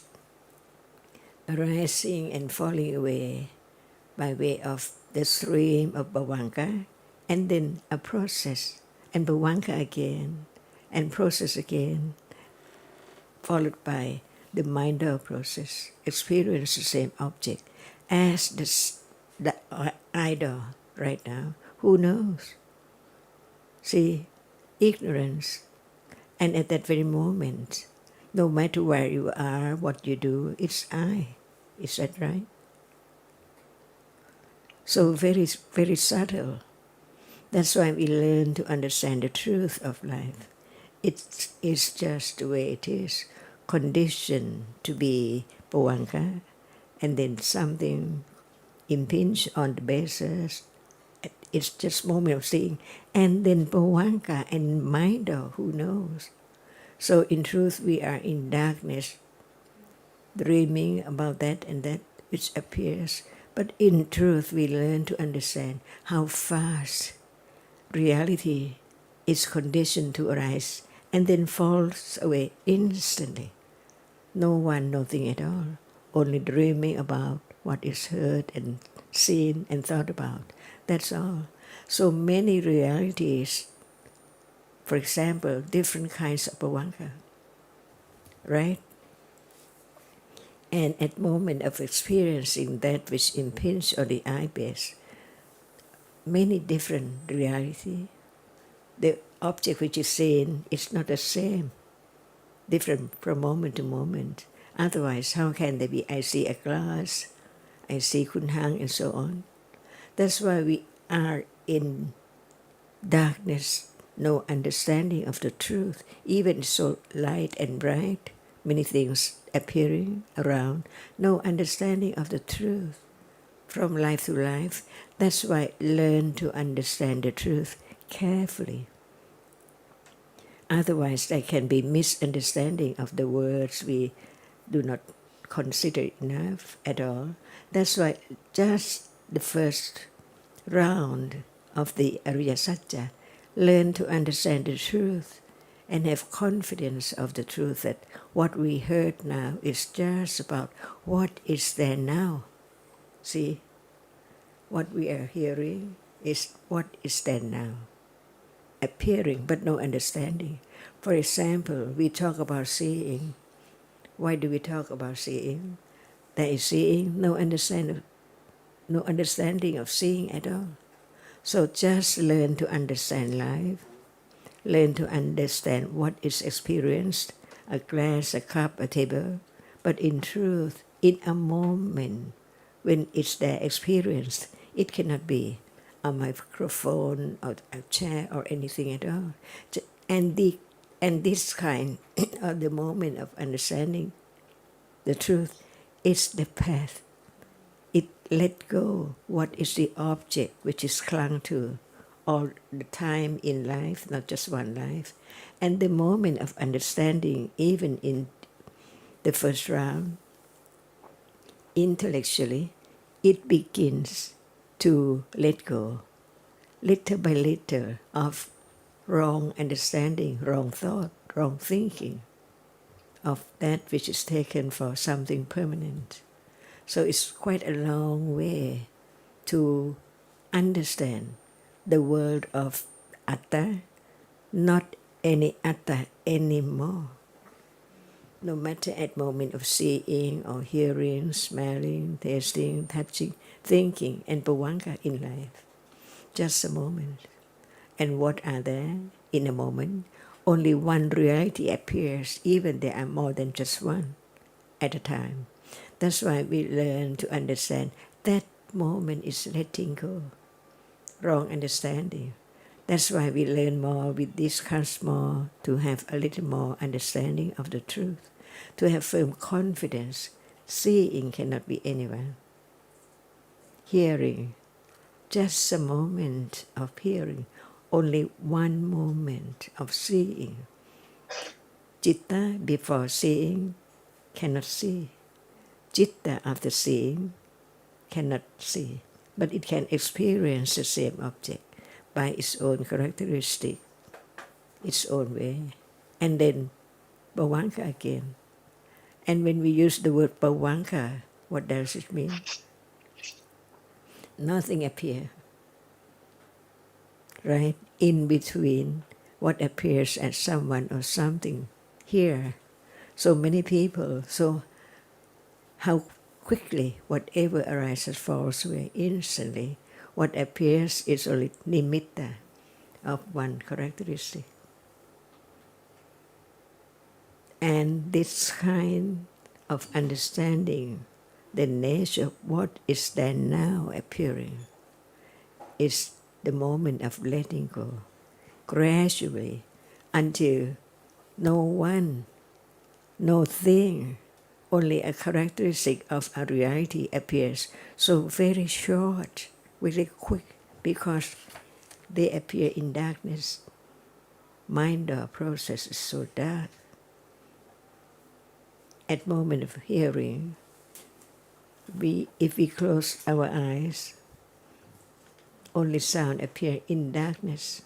arising and falling away by way of the stream of bhavanka, and then a process, and bhavanka again, and process again, followed by the minder process. Experience the same object as the idol right now. Who knows? See, ignorance. And at that very moment, no matter where you are, what you do, it's I. Is that right? So very, very subtle. That's why we learn to understand the truth of life. It is just the way it is, conditioned to be bhavanka, and then something impinge on the basis. It's just moment of seeing, and then bhavanka and mind, who knows? So in truth, we are in darkness, dreaming about that and that which appears. But in truth, we learn to understand how fast reality is conditioned to arise and then falls away instantly. No one, nothing at all, only dreaming about what is heard and seen and thought about. That's all. So many realities, for example, different kinds of bhavanka, right? And at moment of experiencing that which impinges on the eye base, many different reality. The object which is seen is not the same, different from moment to moment. Otherwise, how can there be, I see a glass, I see Kunhang, and so on. That's why we are in darkness, no understanding of the truth, even so light and bright, many things appearing around, no understanding of the truth from life to life. That's why learn to understand the truth carefully. Otherwise, there can be misunderstanding of the words we do not consider enough at all. That's why just the first round of the Ariya Satya, learn to understand the truth and have confidence of the truth that what we heard now is just about what is there now. See, what we are hearing is what is there now, appearing but no understanding. For example, we talk about seeing. Why do we talk about seeing? There is seeing, no understanding of seeing at all. So just learn to understand life, learn to understand what is experienced, a glass, a cup, a table, but in truth, in a moment when it's there experienced, it cannot be a microphone or a chair or anything at all. And this kind of the moment of understanding the truth is the path. It let go what is the object which is clung to all the time in life, not just one life. And the moment of understanding, even in the first round, intellectually, it begins to let go, little by little, of wrong understanding, wrong thought, wrong thinking of that which is taken for something permanent. So it's quite a long way to understand the world of atta, not any atta anymore. No matter at moment of seeing or hearing, smelling, tasting, touching, thinking, and bhavanka in life. Just a moment. And what are there in a moment? Only one reality appears, even there are more than just one at a time. That's why we learn to understand that moment is letting go, wrong understanding. That's why we learn more, we discuss more, to have a little more understanding of the truth, to have firm confidence. Seeing cannot be anywhere. Hearing, just a moment of hearing, only one moment of seeing. Citta before seeing cannot see. Citta after seeing cannot see, but it can experience the same object by its own characteristic. its own way, and then Bhavanka again. And when we use the word Bhavanka, what does it mean? Nothing appears, right? In between what appears as someone or something here. So many people, so how quickly whatever arises falls away instantly. What appears is only nimitta of one characteristic. And this kind of understanding the nature of what is there now appearing is the moment of letting go, gradually, until no one, no thing, only a characteristic of a reality appears. So very short, very quick, because they appear in darkness. Mind or process is so dark. At moment of hearing, if we close our eyes, only sound appear in darkness.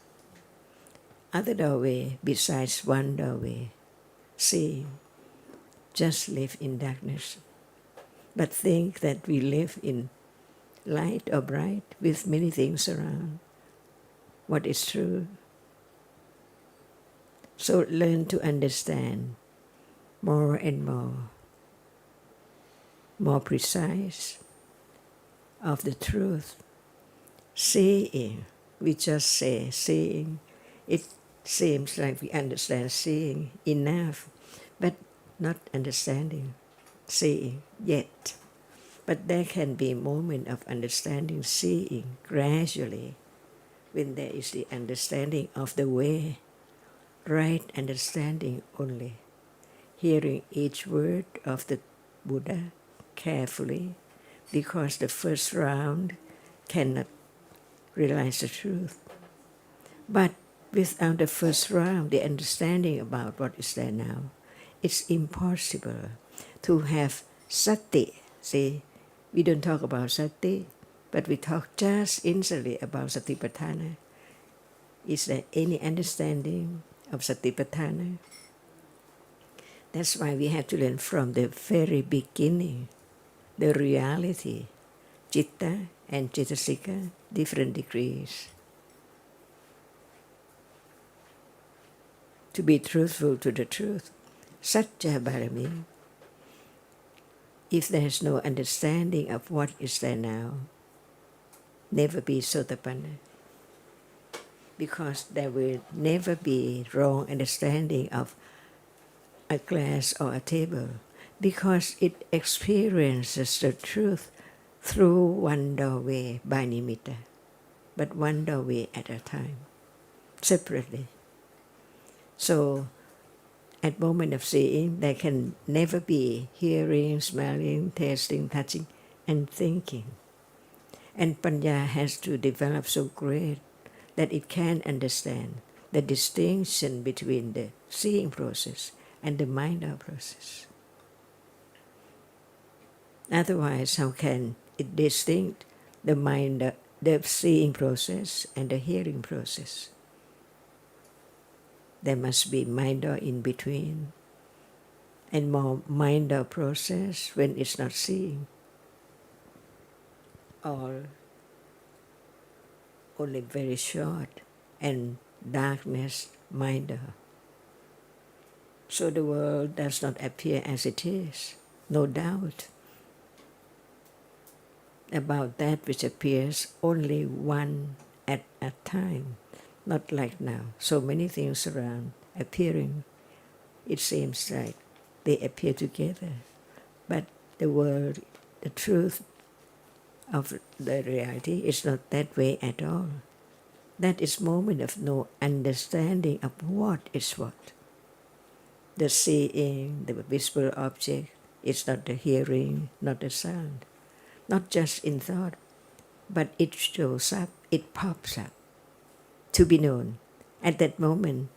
Other doorway besides one doorway, seeing, just live in darkness. But think that we live in light or bright with many things around. What is true? So learn to understand more and more precise of the truth. Seeing, we just say seeing. It seems like we understand seeing enough, but not understanding seeing yet. But there can be a moment of understanding seeing gradually when there is the understanding of the way, right understanding only, hearing each word of the Buddha carefully, because the first round cannot realize the truth. But without the first round, the understanding about what is there now, it's impossible to have sati. See, we don't talk about sati, but we talk just instantly about satipatthana. Is there any understanding of satipatthana? That's why we have to learn from the very beginning, the reality, citta and cittasika, different degrees. To be truthful to the truth, Satya Bharami. If there is no understanding of what is there now, never be Sotapanna. Because there will never be wrong understanding of a glass or a table, because it experiences the truth through one doorway by nimitta, but one doorway at a time, separately. So at moment of seeing, there can never be hearing, smelling, tasting, touching, and thinking. And Panya has to develop so great that it can understand the distinction between the seeing process and the mind process. Otherwise, how can it distinct the mind, the seeing process and the hearing process? There must be mind in between, and more mind process when it's not seeing, or only very short, and darkness mind. So the world does not appear as it is, no doubt about that which appears only one at a time, not like now. So many things around appearing, it seems like they appear together. But the world, the truth of the reality is not that way at all. That is moment of no understanding of what is what. The seeing, the visible object, is not the hearing, not the sound. Not just in thought, but it shows up, it pops up, to be known. At that moment,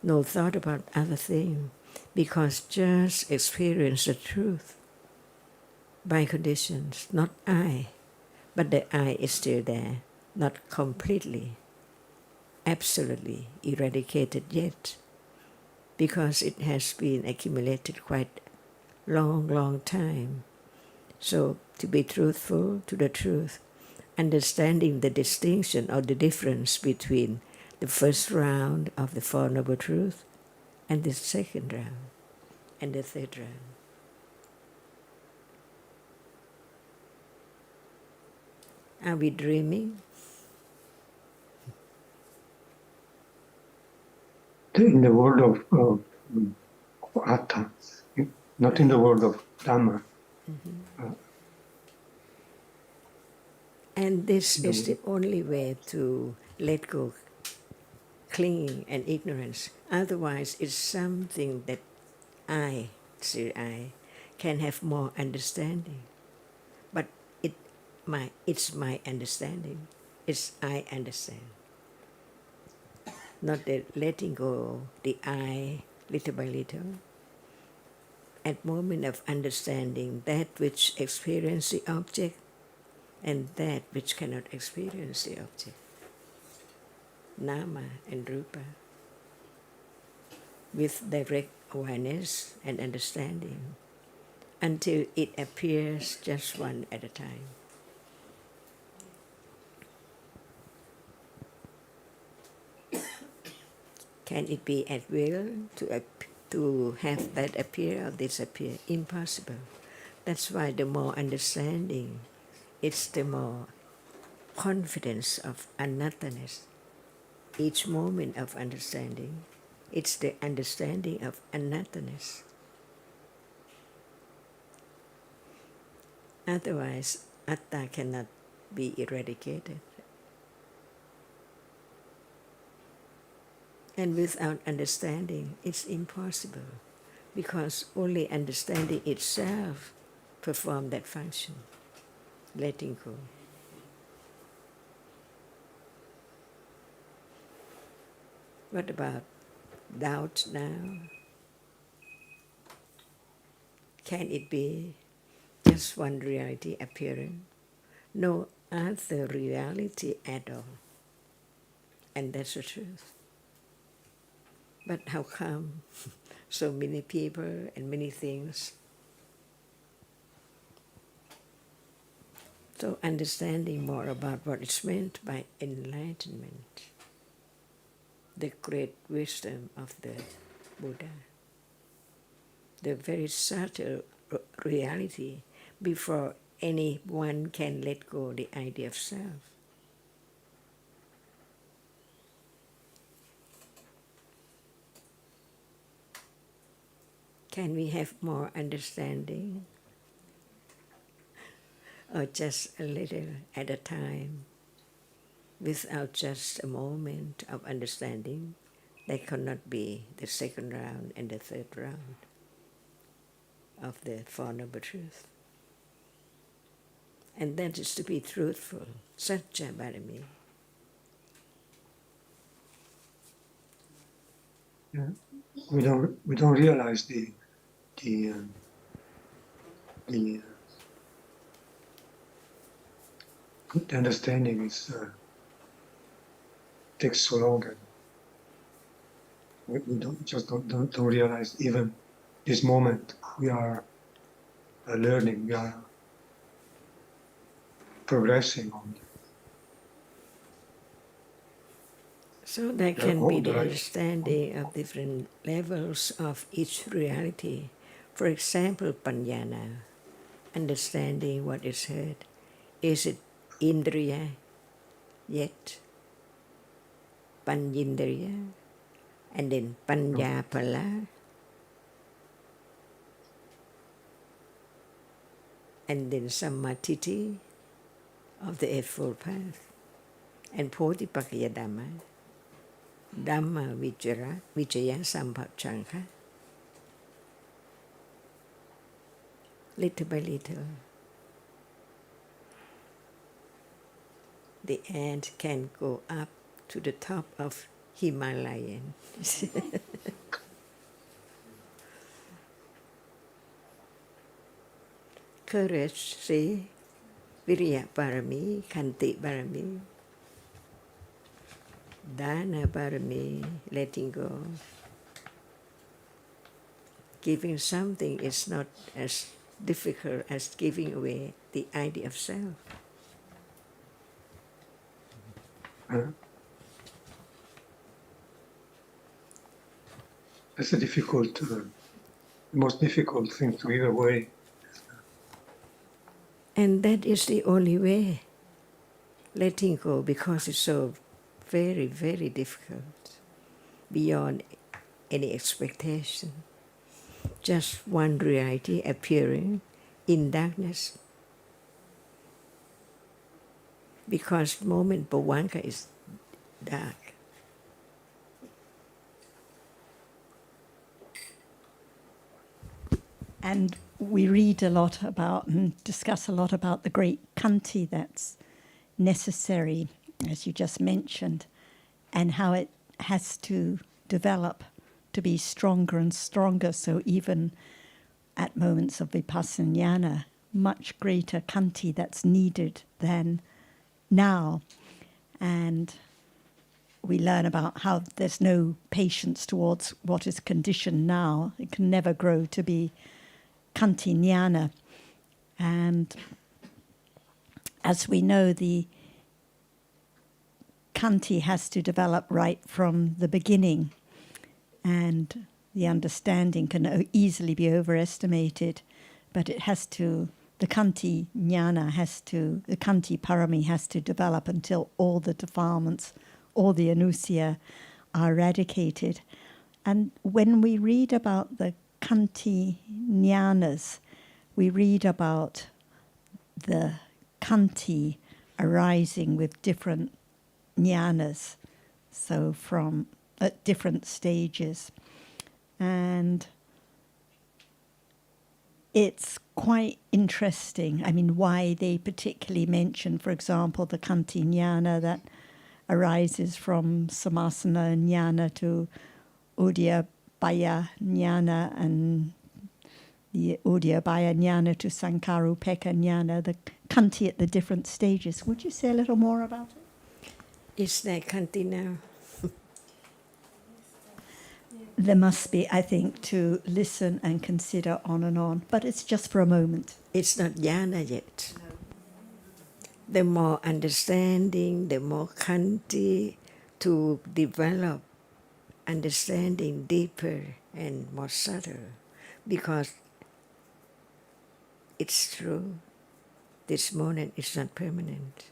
no thought about other thing, because just experience the truth by conditions, not I, but the I is still there, not completely. absolutely eradicated yet, because it has been accumulated quite long time. So to be truthful to the truth, understanding the distinction or the difference between the first round of the Four Noble Truths and the second round and the third round. Are we dreaming? In the world of Atta, not in the world of Dhamma. And this is the only way to let go clinging and ignorance. Otherwise, it's something that I can have more understanding. But it's my understanding. It's I understand. Not the letting go the I little by little. At moment of understanding that which experience the object and that which cannot experience the object. Nama and Rupa. With direct awareness and understanding until it appears just one at a time. Can it be at will to have that appear or disappear? Impossible. That's why the more understanding, it's the more confidence of anatthaness. Each moment of understanding, it's the understanding of anatthaness. Otherwise, atta cannot be eradicated. And without understanding, it's impossible, because only understanding itself performs that function, letting go. What about doubt now? Can it be just one reality appearing? No other reality at all. And that's the truth. But how come so many people and many things? So understanding more about what is meant by enlightenment, the great wisdom of the Buddha, the very subtle reality before anyone can let go the idea of self. Can we have more understanding? Or just a little at a time, without just a moment of understanding? That cannot be the second round and the third round of the Four Noble Truths. And that is to be truthful, Satya Bharami. Yeah. We don't realize the understanding is takes so long, and we don't realize even this moment we are learning, we are progressing on. So there can be the understanding of different levels of each reality. For example, Panyana, understanding what is heard. Is it Indriya yet? Panyindriya? And then Panyapala? And then Sammatiti of the Eightfold Path. And Bodhipakkhaya Dhamma. Dhamma Vijaya Sambhapchankha. Little by little, the ant can go up to the top of Himalayan. Courage, see, Virya Parami, Khanti Parami. Dana Barami, letting go. Giving something is not as difficult as giving away the idea of self. That's a difficult, the most difficult thing to give away. And that is the only way, letting go, because it's so very, very difficult, beyond any expectation. Just one reality appearing in darkness. Because moment Bhavanka is dark. And we read a lot about and discuss a lot about the great kanti that's necessary, as you just mentioned, and how it has to develop to be stronger and stronger. So even at moments of vipassana, much greater kanti that's needed than now. And we learn about how there's no patience towards what is conditioned now. It can never grow to be kanti jnana. And as we know, the kanti has to develop right from the beginning, and the understanding can easily be overestimated, but it has to, the kanti jnana has to, the kanti parami has to develop until all the defilements, all the anusaya are eradicated. And when we read about the kanti jnanas, we read about the kanti arising with different jnanas, so from at different stages. And it's quite interesting, I mean, why they particularly mention, for example, the kanti jnana that arises from samasana jnana to udyabaya jnana, and the udyabaya jnana to sankarupeka jnana, the kanti at the different stages. Would you say a little more about it? Is there kanti now? There must be, I think, to listen and consider on and on, but it's just for a moment. It's not jnana yet. The more understanding, the more kanti to develop understanding deeper and more subtle, because it's true, this moment is not permanent.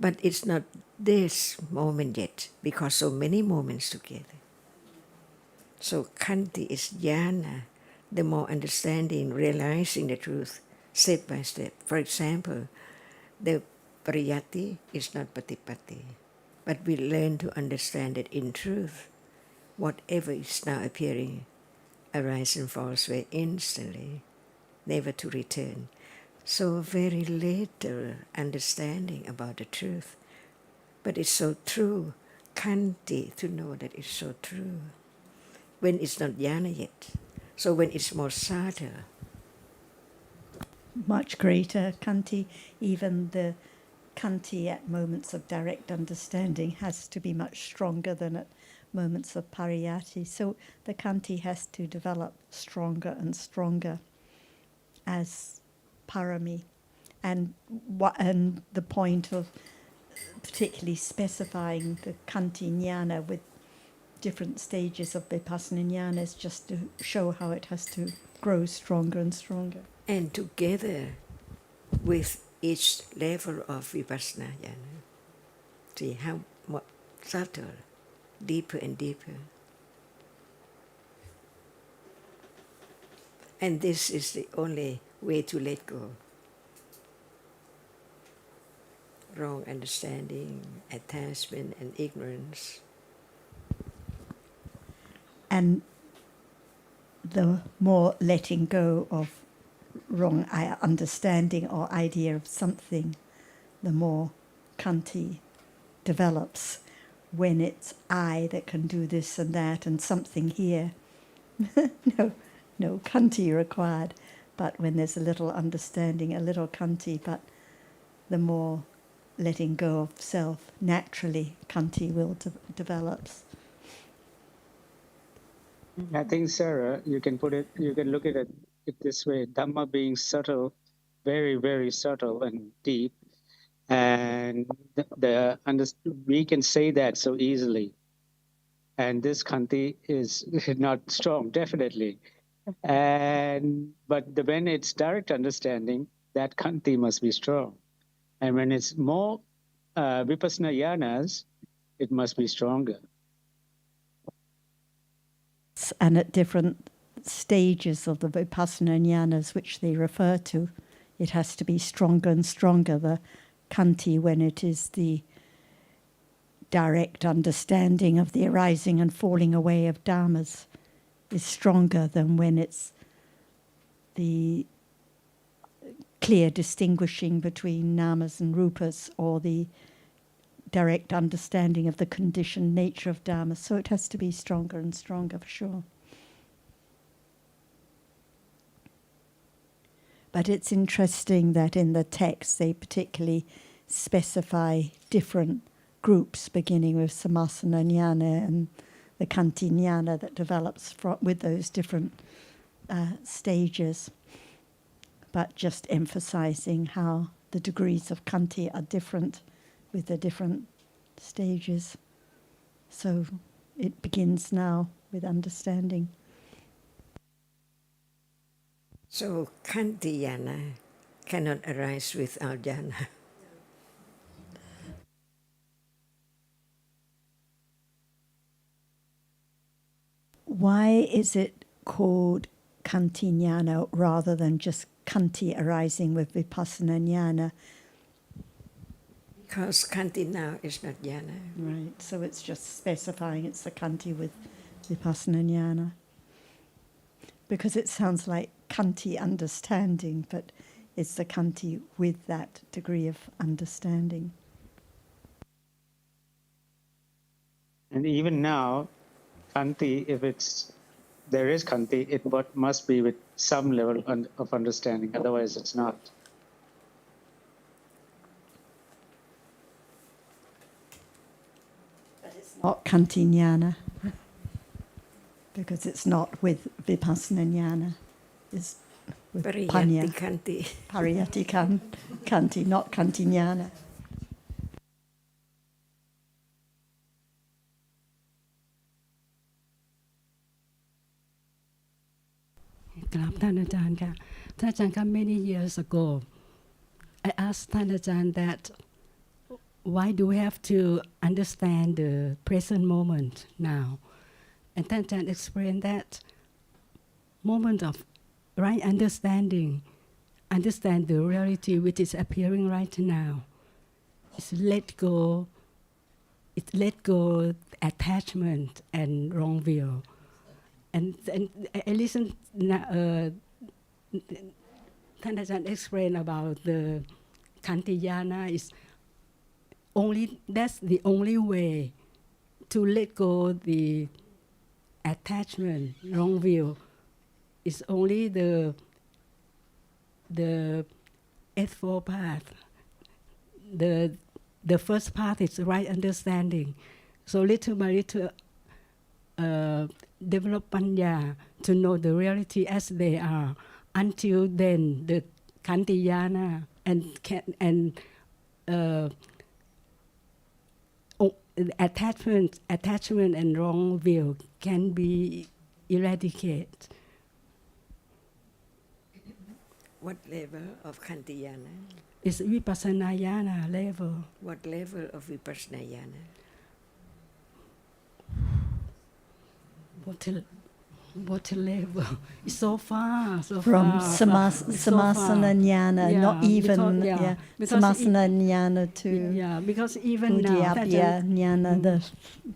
But it's not this moment yet, because so many moments together. So kanti is jnana, the more understanding, realizing the truth step by step. For example, the pariyati is not patipati, but we learn to understand that in truth, whatever is now appearing arises and falls away instantly, never to return. So very little understanding about the truth, but it's so true, kanti to know that it's so true, when it's not jnana yet. So when it's more subtle, Much greater kanti, even the kanti at moments of direct understanding has to be much stronger than at moments of pariyati. So the kanti has to develop stronger and stronger as parami. And the point of particularly specifying the kanti jnana with different stages of vipassana jnana is just to show how it has to grow stronger and stronger. and together with each level of vipassana jnana, see how more subtle, deeper and deeper. And this is the only way to let go. Wrong understanding, attachment, and ignorance. And the more letting go of wrong understanding or idea of something, the more kanti develops. When it's I that can do this and that and something here, no kanti required. But when there's a little understanding, a little kanti, but the more letting go of self, naturally Kanti will develops. I think, Sarah, you can look at it this way: Dhamma being subtle, very, very subtle and deep, and we can say that so easily. And this Kanti is not strong, definitely. But when it's direct understanding, that Kanti must be strong. And when it's more vipassana yanas, it must be stronger. And at different stages of the vipassana jnanas which they refer to, it has to be stronger and stronger. The Kanti, when it is the direct understanding of the arising and falling away of dharmas, is stronger than when it's the clear distinguishing between namas and rupas, or the direct understanding of the conditioned nature of dharma. So it has to be stronger and stronger for sure. But it's interesting that in the text they particularly specify different groups, beginning with samasana jnana and the Kanti jnana that develops with those different stages, but just emphasizing how the degrees of Kanti are different with the different stages. So it begins now with understanding. So Kanti yana cannot arise without jhana. Why is it called Kanti jnana rather than just Kanti arising with vipassana jnana? Because Kanti now is not jhana. Right, so it's just specifying it's the Kanti with vipassana jnana. Because it sounds like Kanti understanding, but it's the Kanti with that degree of understanding. And even now, Kanti, if there is Kanti, it must be with some level of understanding, otherwise it's not. But it's not Kanti jnana, because it's not with vipassana jnana. It's with Pariyatti panya. Kanti. Pariyatti Kanti, not Kanti jnana. กราบท่านอาจารย์ค่ะท่านอาจารย์คะ many years ago I asked ท่านอาจารย์ that why do we have to understand the present moment now, and ท่านอาจารย์ explained that moment of right understand the reality which is appearing right now, is let go attachment and wrong view. And I listened,ท่านอาจารย์ explain about the Kanti jnana is that's the only way to let go the attachment, wrong view. It's only the eightfold path. The first path is right understanding. So little by little, develop panya to know the reality as they are. Until then, the Kanti jnana attachment and wrong view can be eradicated. What level of Kanti jhana? It's vipassana jnana level. What level of vipassana jhana? What level? It's so far. From It's so far. samasana jnana, Yeah, not even because samasana jnana to yeah, because even now, udyapya jnana, the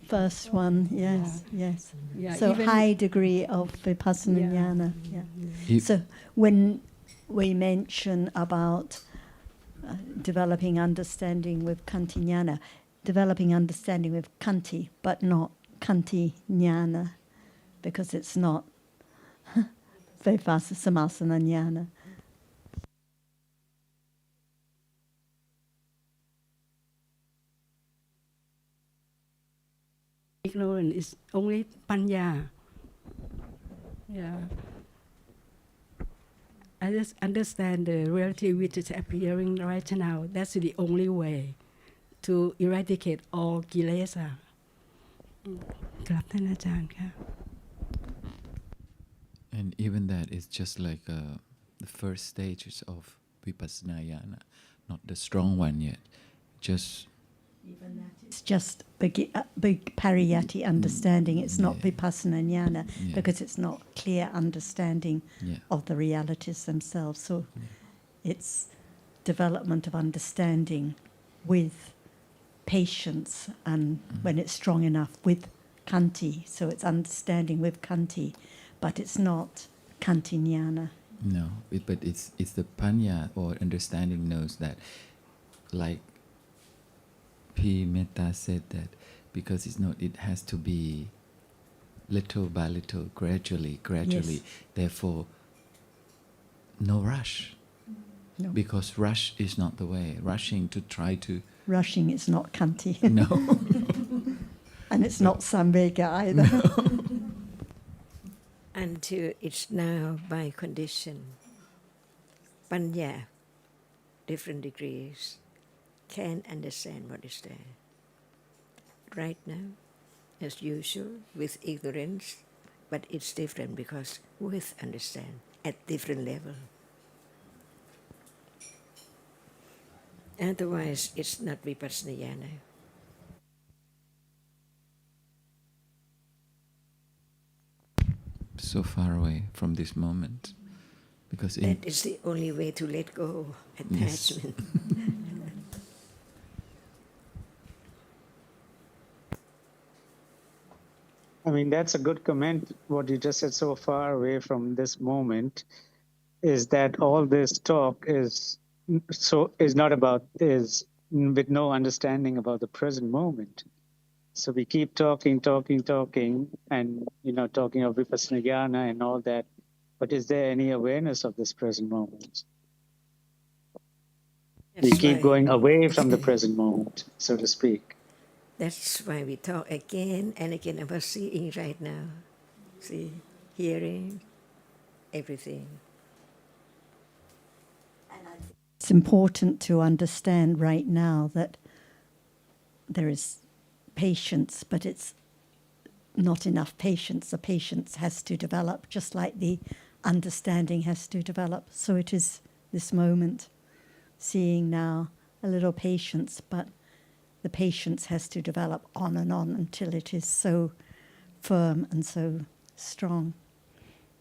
first one, yes. Yeah, So even high degree of vipassana jnana. Yeah. So when we mention about developing understanding with Kanti jnana, developing understanding with Kanti, but not Kanti jnana, because it's not vipassana samasana jnana. ignorance. It's only panya. Yeah. I just understand the reality which is appearing right now. That's the only way to eradicate all kilesa. ครับท่านอาจารย์ค่ะ And even that is just like the first stages of vipassana yana, not the strong one yet. Just It's just big pariyati understanding. It's not Yeah. vipassana jnana Yeah. because it's not clear understanding Yeah. of the realities themselves. So it's development of understanding with patience and when it's strong enough with kanti. So it's understanding with kanti, but it's not kanti jnana. No, but it's the panya or understanding knows that, like P. Metta said that because it's not, it has to be little by little, gradually. Yes. Therefore, no rush. No. Because rush is not the way. Rushing to try to Rushing is not kanti. no. And it's not samvega either. Until it's now by condition. Panya, different degrees, can understand what is there. Right now, as usual, with ignorance, but it's different because with understand at different level. Otherwise, it's not vipassana jnana. So far away from this moment. Because That is the only way to let go attachment. I mean, that's a good comment. What you just said, so far away from this moment, is that all this talk is not about is with no understanding about the present moment. So we keep talking, and talking of vipassana jnana and all that. But is there any awareness of this present moment? We keep going away from the present moment, so to speak. That's why we talk again and again about seeing right now. See, hearing, everything. It's important to understand right now that there is patience, but it's not enough patience. The patience has to develop, just like the understanding has to develop. So it is this moment, seeing now, a little patience, but the patience has to develop on and on until it is so firm and so strong.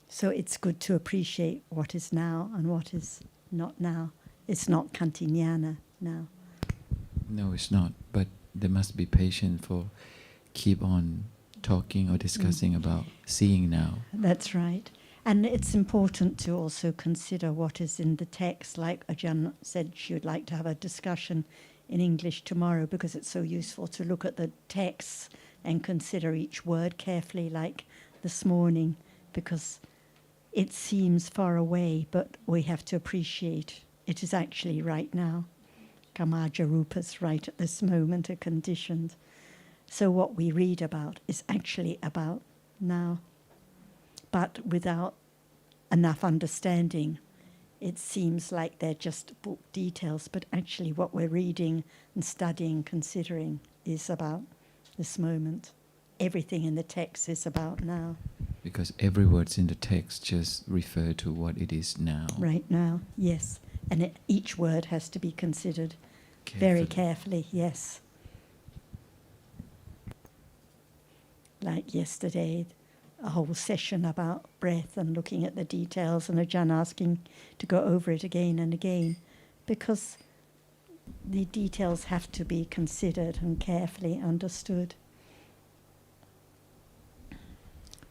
So it's good to appreciate what is now and what is not now. It's not kanti jnana now. No, it's not. But there must be patience for keep on talking or discussing about seeing now. That's right. And it's important to also consider what is in the text. Like Ajahn said, she would like to have a discussion in English tomorrow because it's so useful to look at the texts and consider each word carefully, like this morning, because it seems far away, but we have to appreciate it is actually right now. Kamaja Rupas right at this moment are conditioned. So what we read about is actually about now. But without enough understanding, it seems like they're just book details, but actually what we're reading and studying, considering is about this moment. Everything in the text is about now. Because every word in the text just refer to what it is now. Right now, yes. And each word has to be considered very carefully, yes. Like yesterday, a whole session about breath and looking at the details, and Ajahn asking to go over it again and again, because the details have to be considered and carefully understood.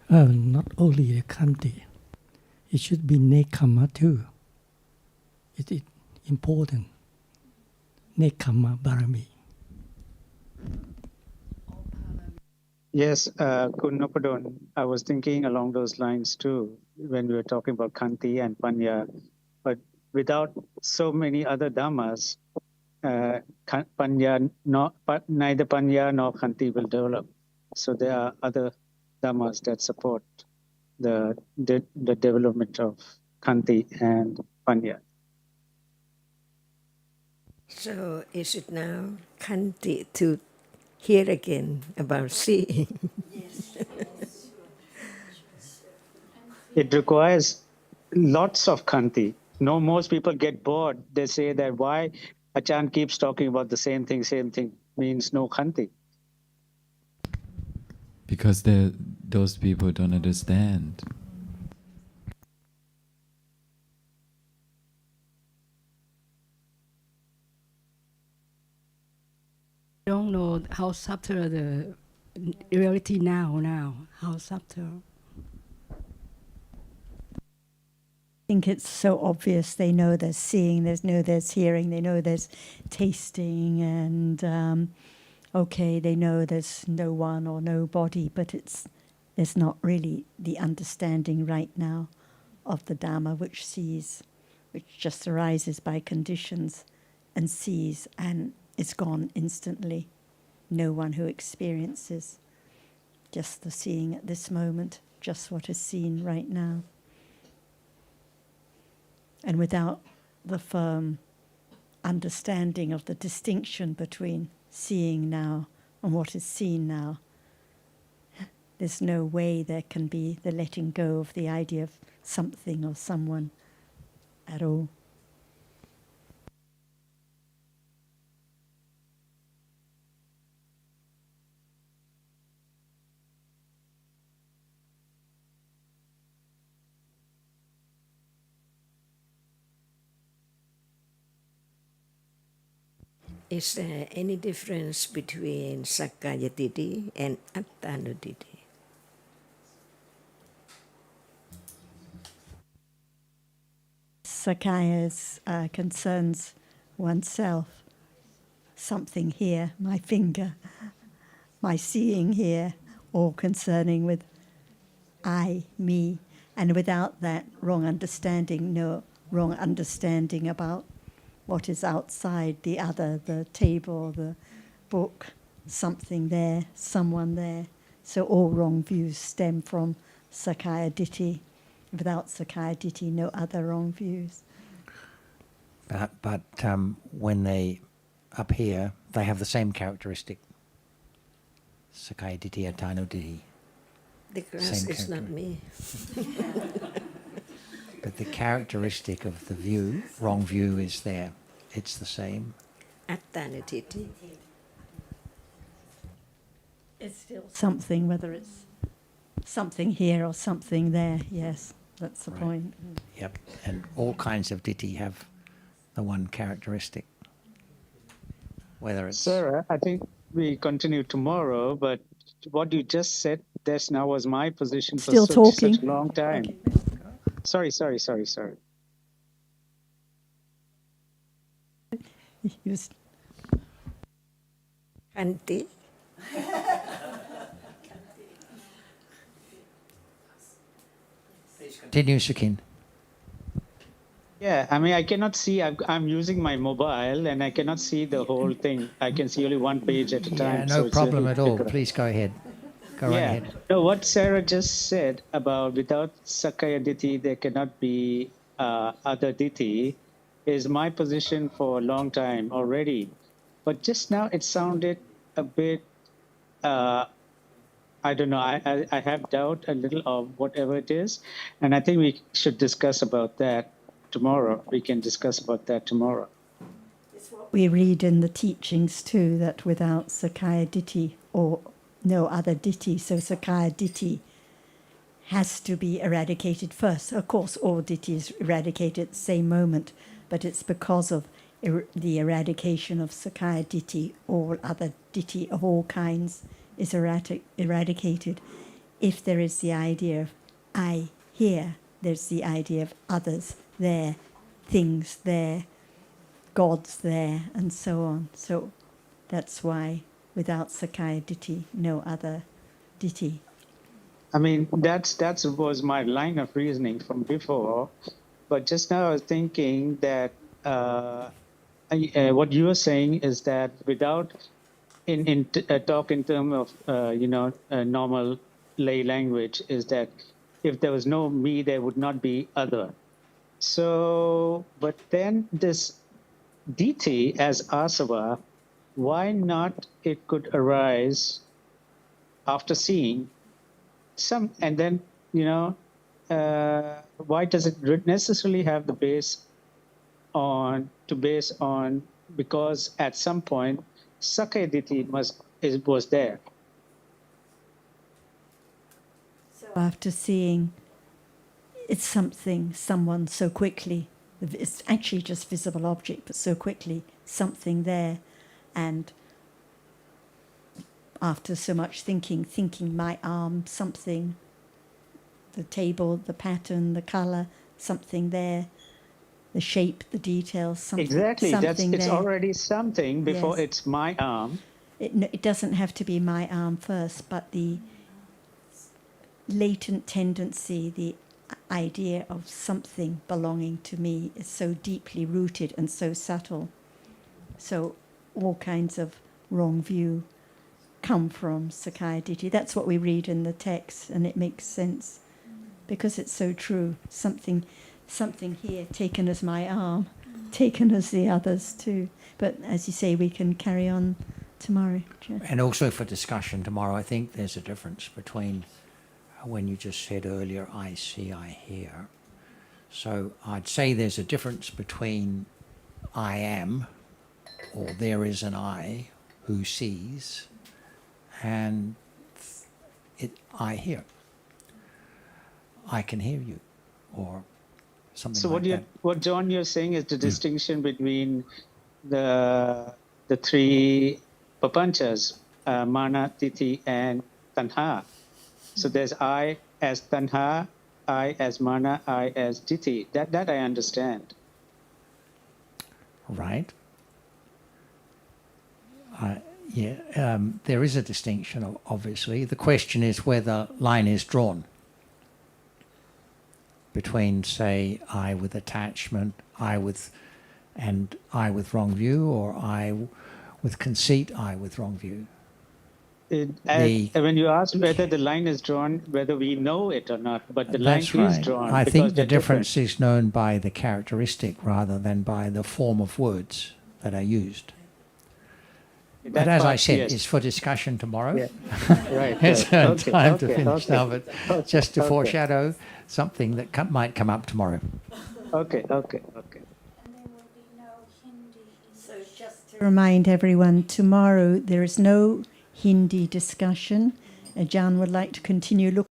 Not only the kanti, it should be nekama too. It is important. Nekama barami. Yes, Kunopadon, I was thinking along those lines too when we were talking about Kanti and Panya. But without so many other Dhammas, neither Panya nor Kanti will develop. So there are other dhammas that support the development of Khanti and Panya. So is it now Khanti to hear again about seeing? It requires lots of Khanti. No, most people get bored. They say that why Achan keeps talking about the same thing means no Khanti. Because those people don't understand. Don't know how subtle the reality now, how subtle. I think it's so obvious. They know there's seeing, there's hearing, they know there's tasting, and okay, they know there's no one or no body, but there's not really the understanding right now of the Dhamma, which sees, which just arises by conditions and sees, and it's gone instantly. No one who experiences just the seeing at this moment, just what is seen right now. And without the firm understanding of the distinction between seeing now and what is seen now, there's no way there can be the letting go of the idea of something or someone at all. Is there any difference between Sakkaya Ditthi and Attanuditi? Sakkaya's concerns oneself, something here, my finger, my seeing here, all concerning with I, me, and without that wrong understanding, no wrong understanding about what is outside, the other, the table, the book, something there, someone there. So all wrong views stem from Sakkaya Ditthi. Without Sakkaya Ditthi, no other wrong views. But when they up here, they have the same characteristic. Sakkaya Ditthi, Attanuditi. The grass is not me. But the characteristic of the view, wrong view, is there. It's the same. Attanuditi. It's still something, whether it's something here or something there. Yes, that's the point. Yep. And all kinds of ditthi have the one characteristic. Whether it's... Sarah, I think we continue tomorrow, but what you just said just now was my position Still for such talking. a long time. Okay. Sorry. Khanti? Continue, Shakin. Yeah, I mean, I cannot see. I'm using my mobile, and I cannot see the whole thing. I can see only one page at a time. Yeah, no so problem at all. difficult. Please go ahead. Go right ahead. No, what Sarah just said about without Sakkaya Ditthi, there cannot be other Ditthi is my position for a long time already. But just now it sounded a bit, I don't know, I have doubt a little of whatever it is. And I think we should discuss about that tomorrow. We can discuss about that tomorrow. We read in the teachings too that without Sakkaya Ditthi or no other Ditthi, so Sakkaya Ditthi has to be eradicated first. Of course, all Ditthi is eradicated at the same moment, but it's because of the eradication of Sakkaya Ditthi, all other Ditthi of all kinds is eradicated. If there is the idea of I here, there's the idea of others there, things there, gods there, and so on. So that's why without Sakkaya Ditthi, no other Ditthi. I mean, that was my line of reasoning from before. But just now I was thinking that what you are saying is that without talk in terms of normal lay language is that if there was no me, there would not be other. So, but then this DT as asava, why not it could arise after seeing some, and then, why does it necessarily have the base on, because at some point, Sakayaditi was there. So after seeing, it's someone so quickly, it's actually just visible object, but so quickly, something there. And after so much thinking my arm, something, the table, the pattern, the color, something there, the shape, the details, something. Exactly, something it's there. already something before Yes. it's my arm. It doesn't have to be my arm first, but the latent tendency, the idea of something belonging to me is so deeply rooted and so subtle. So all kinds of wrong view come from Sakaya Ditti. That's what we read in the text, and it makes sense because it's so true. Something here taken as my arm, taken as the others too. But as you say, we can carry on tomorrow. And also for discussion tomorrow, I think there's a difference between when you just said earlier, I see, I hear. So I'd say there's a difference between I am, or there is an I who sees, and I hear. I can hear you, or something So like that. what John, you're saying is the distinction between the three papanchas, mana, titi, and tanha. So there's I as tanha, I as mana, I as titi. That I understand. Right. There is a distinction, obviously. The question is where the line is drawn between, say, I with attachment, I with wrong view, or I with conceit, I with wrong view. When you ask whether the line is drawn, whether we know it or not, but the line That's is right. drawn. I think the they're difference different. is known by the characteristic rather than by the form of words that are used. But as I said, yes. it's for discussion tomorrow. Yeah. Right. It's Okay, time to okay, finish okay. now, but just to Okay. foreshadow something that might come up tomorrow. Okay. And there will be no Hindi. So just to remind everyone, tomorrow there is no Hindi discussion. Jan would like to continue looking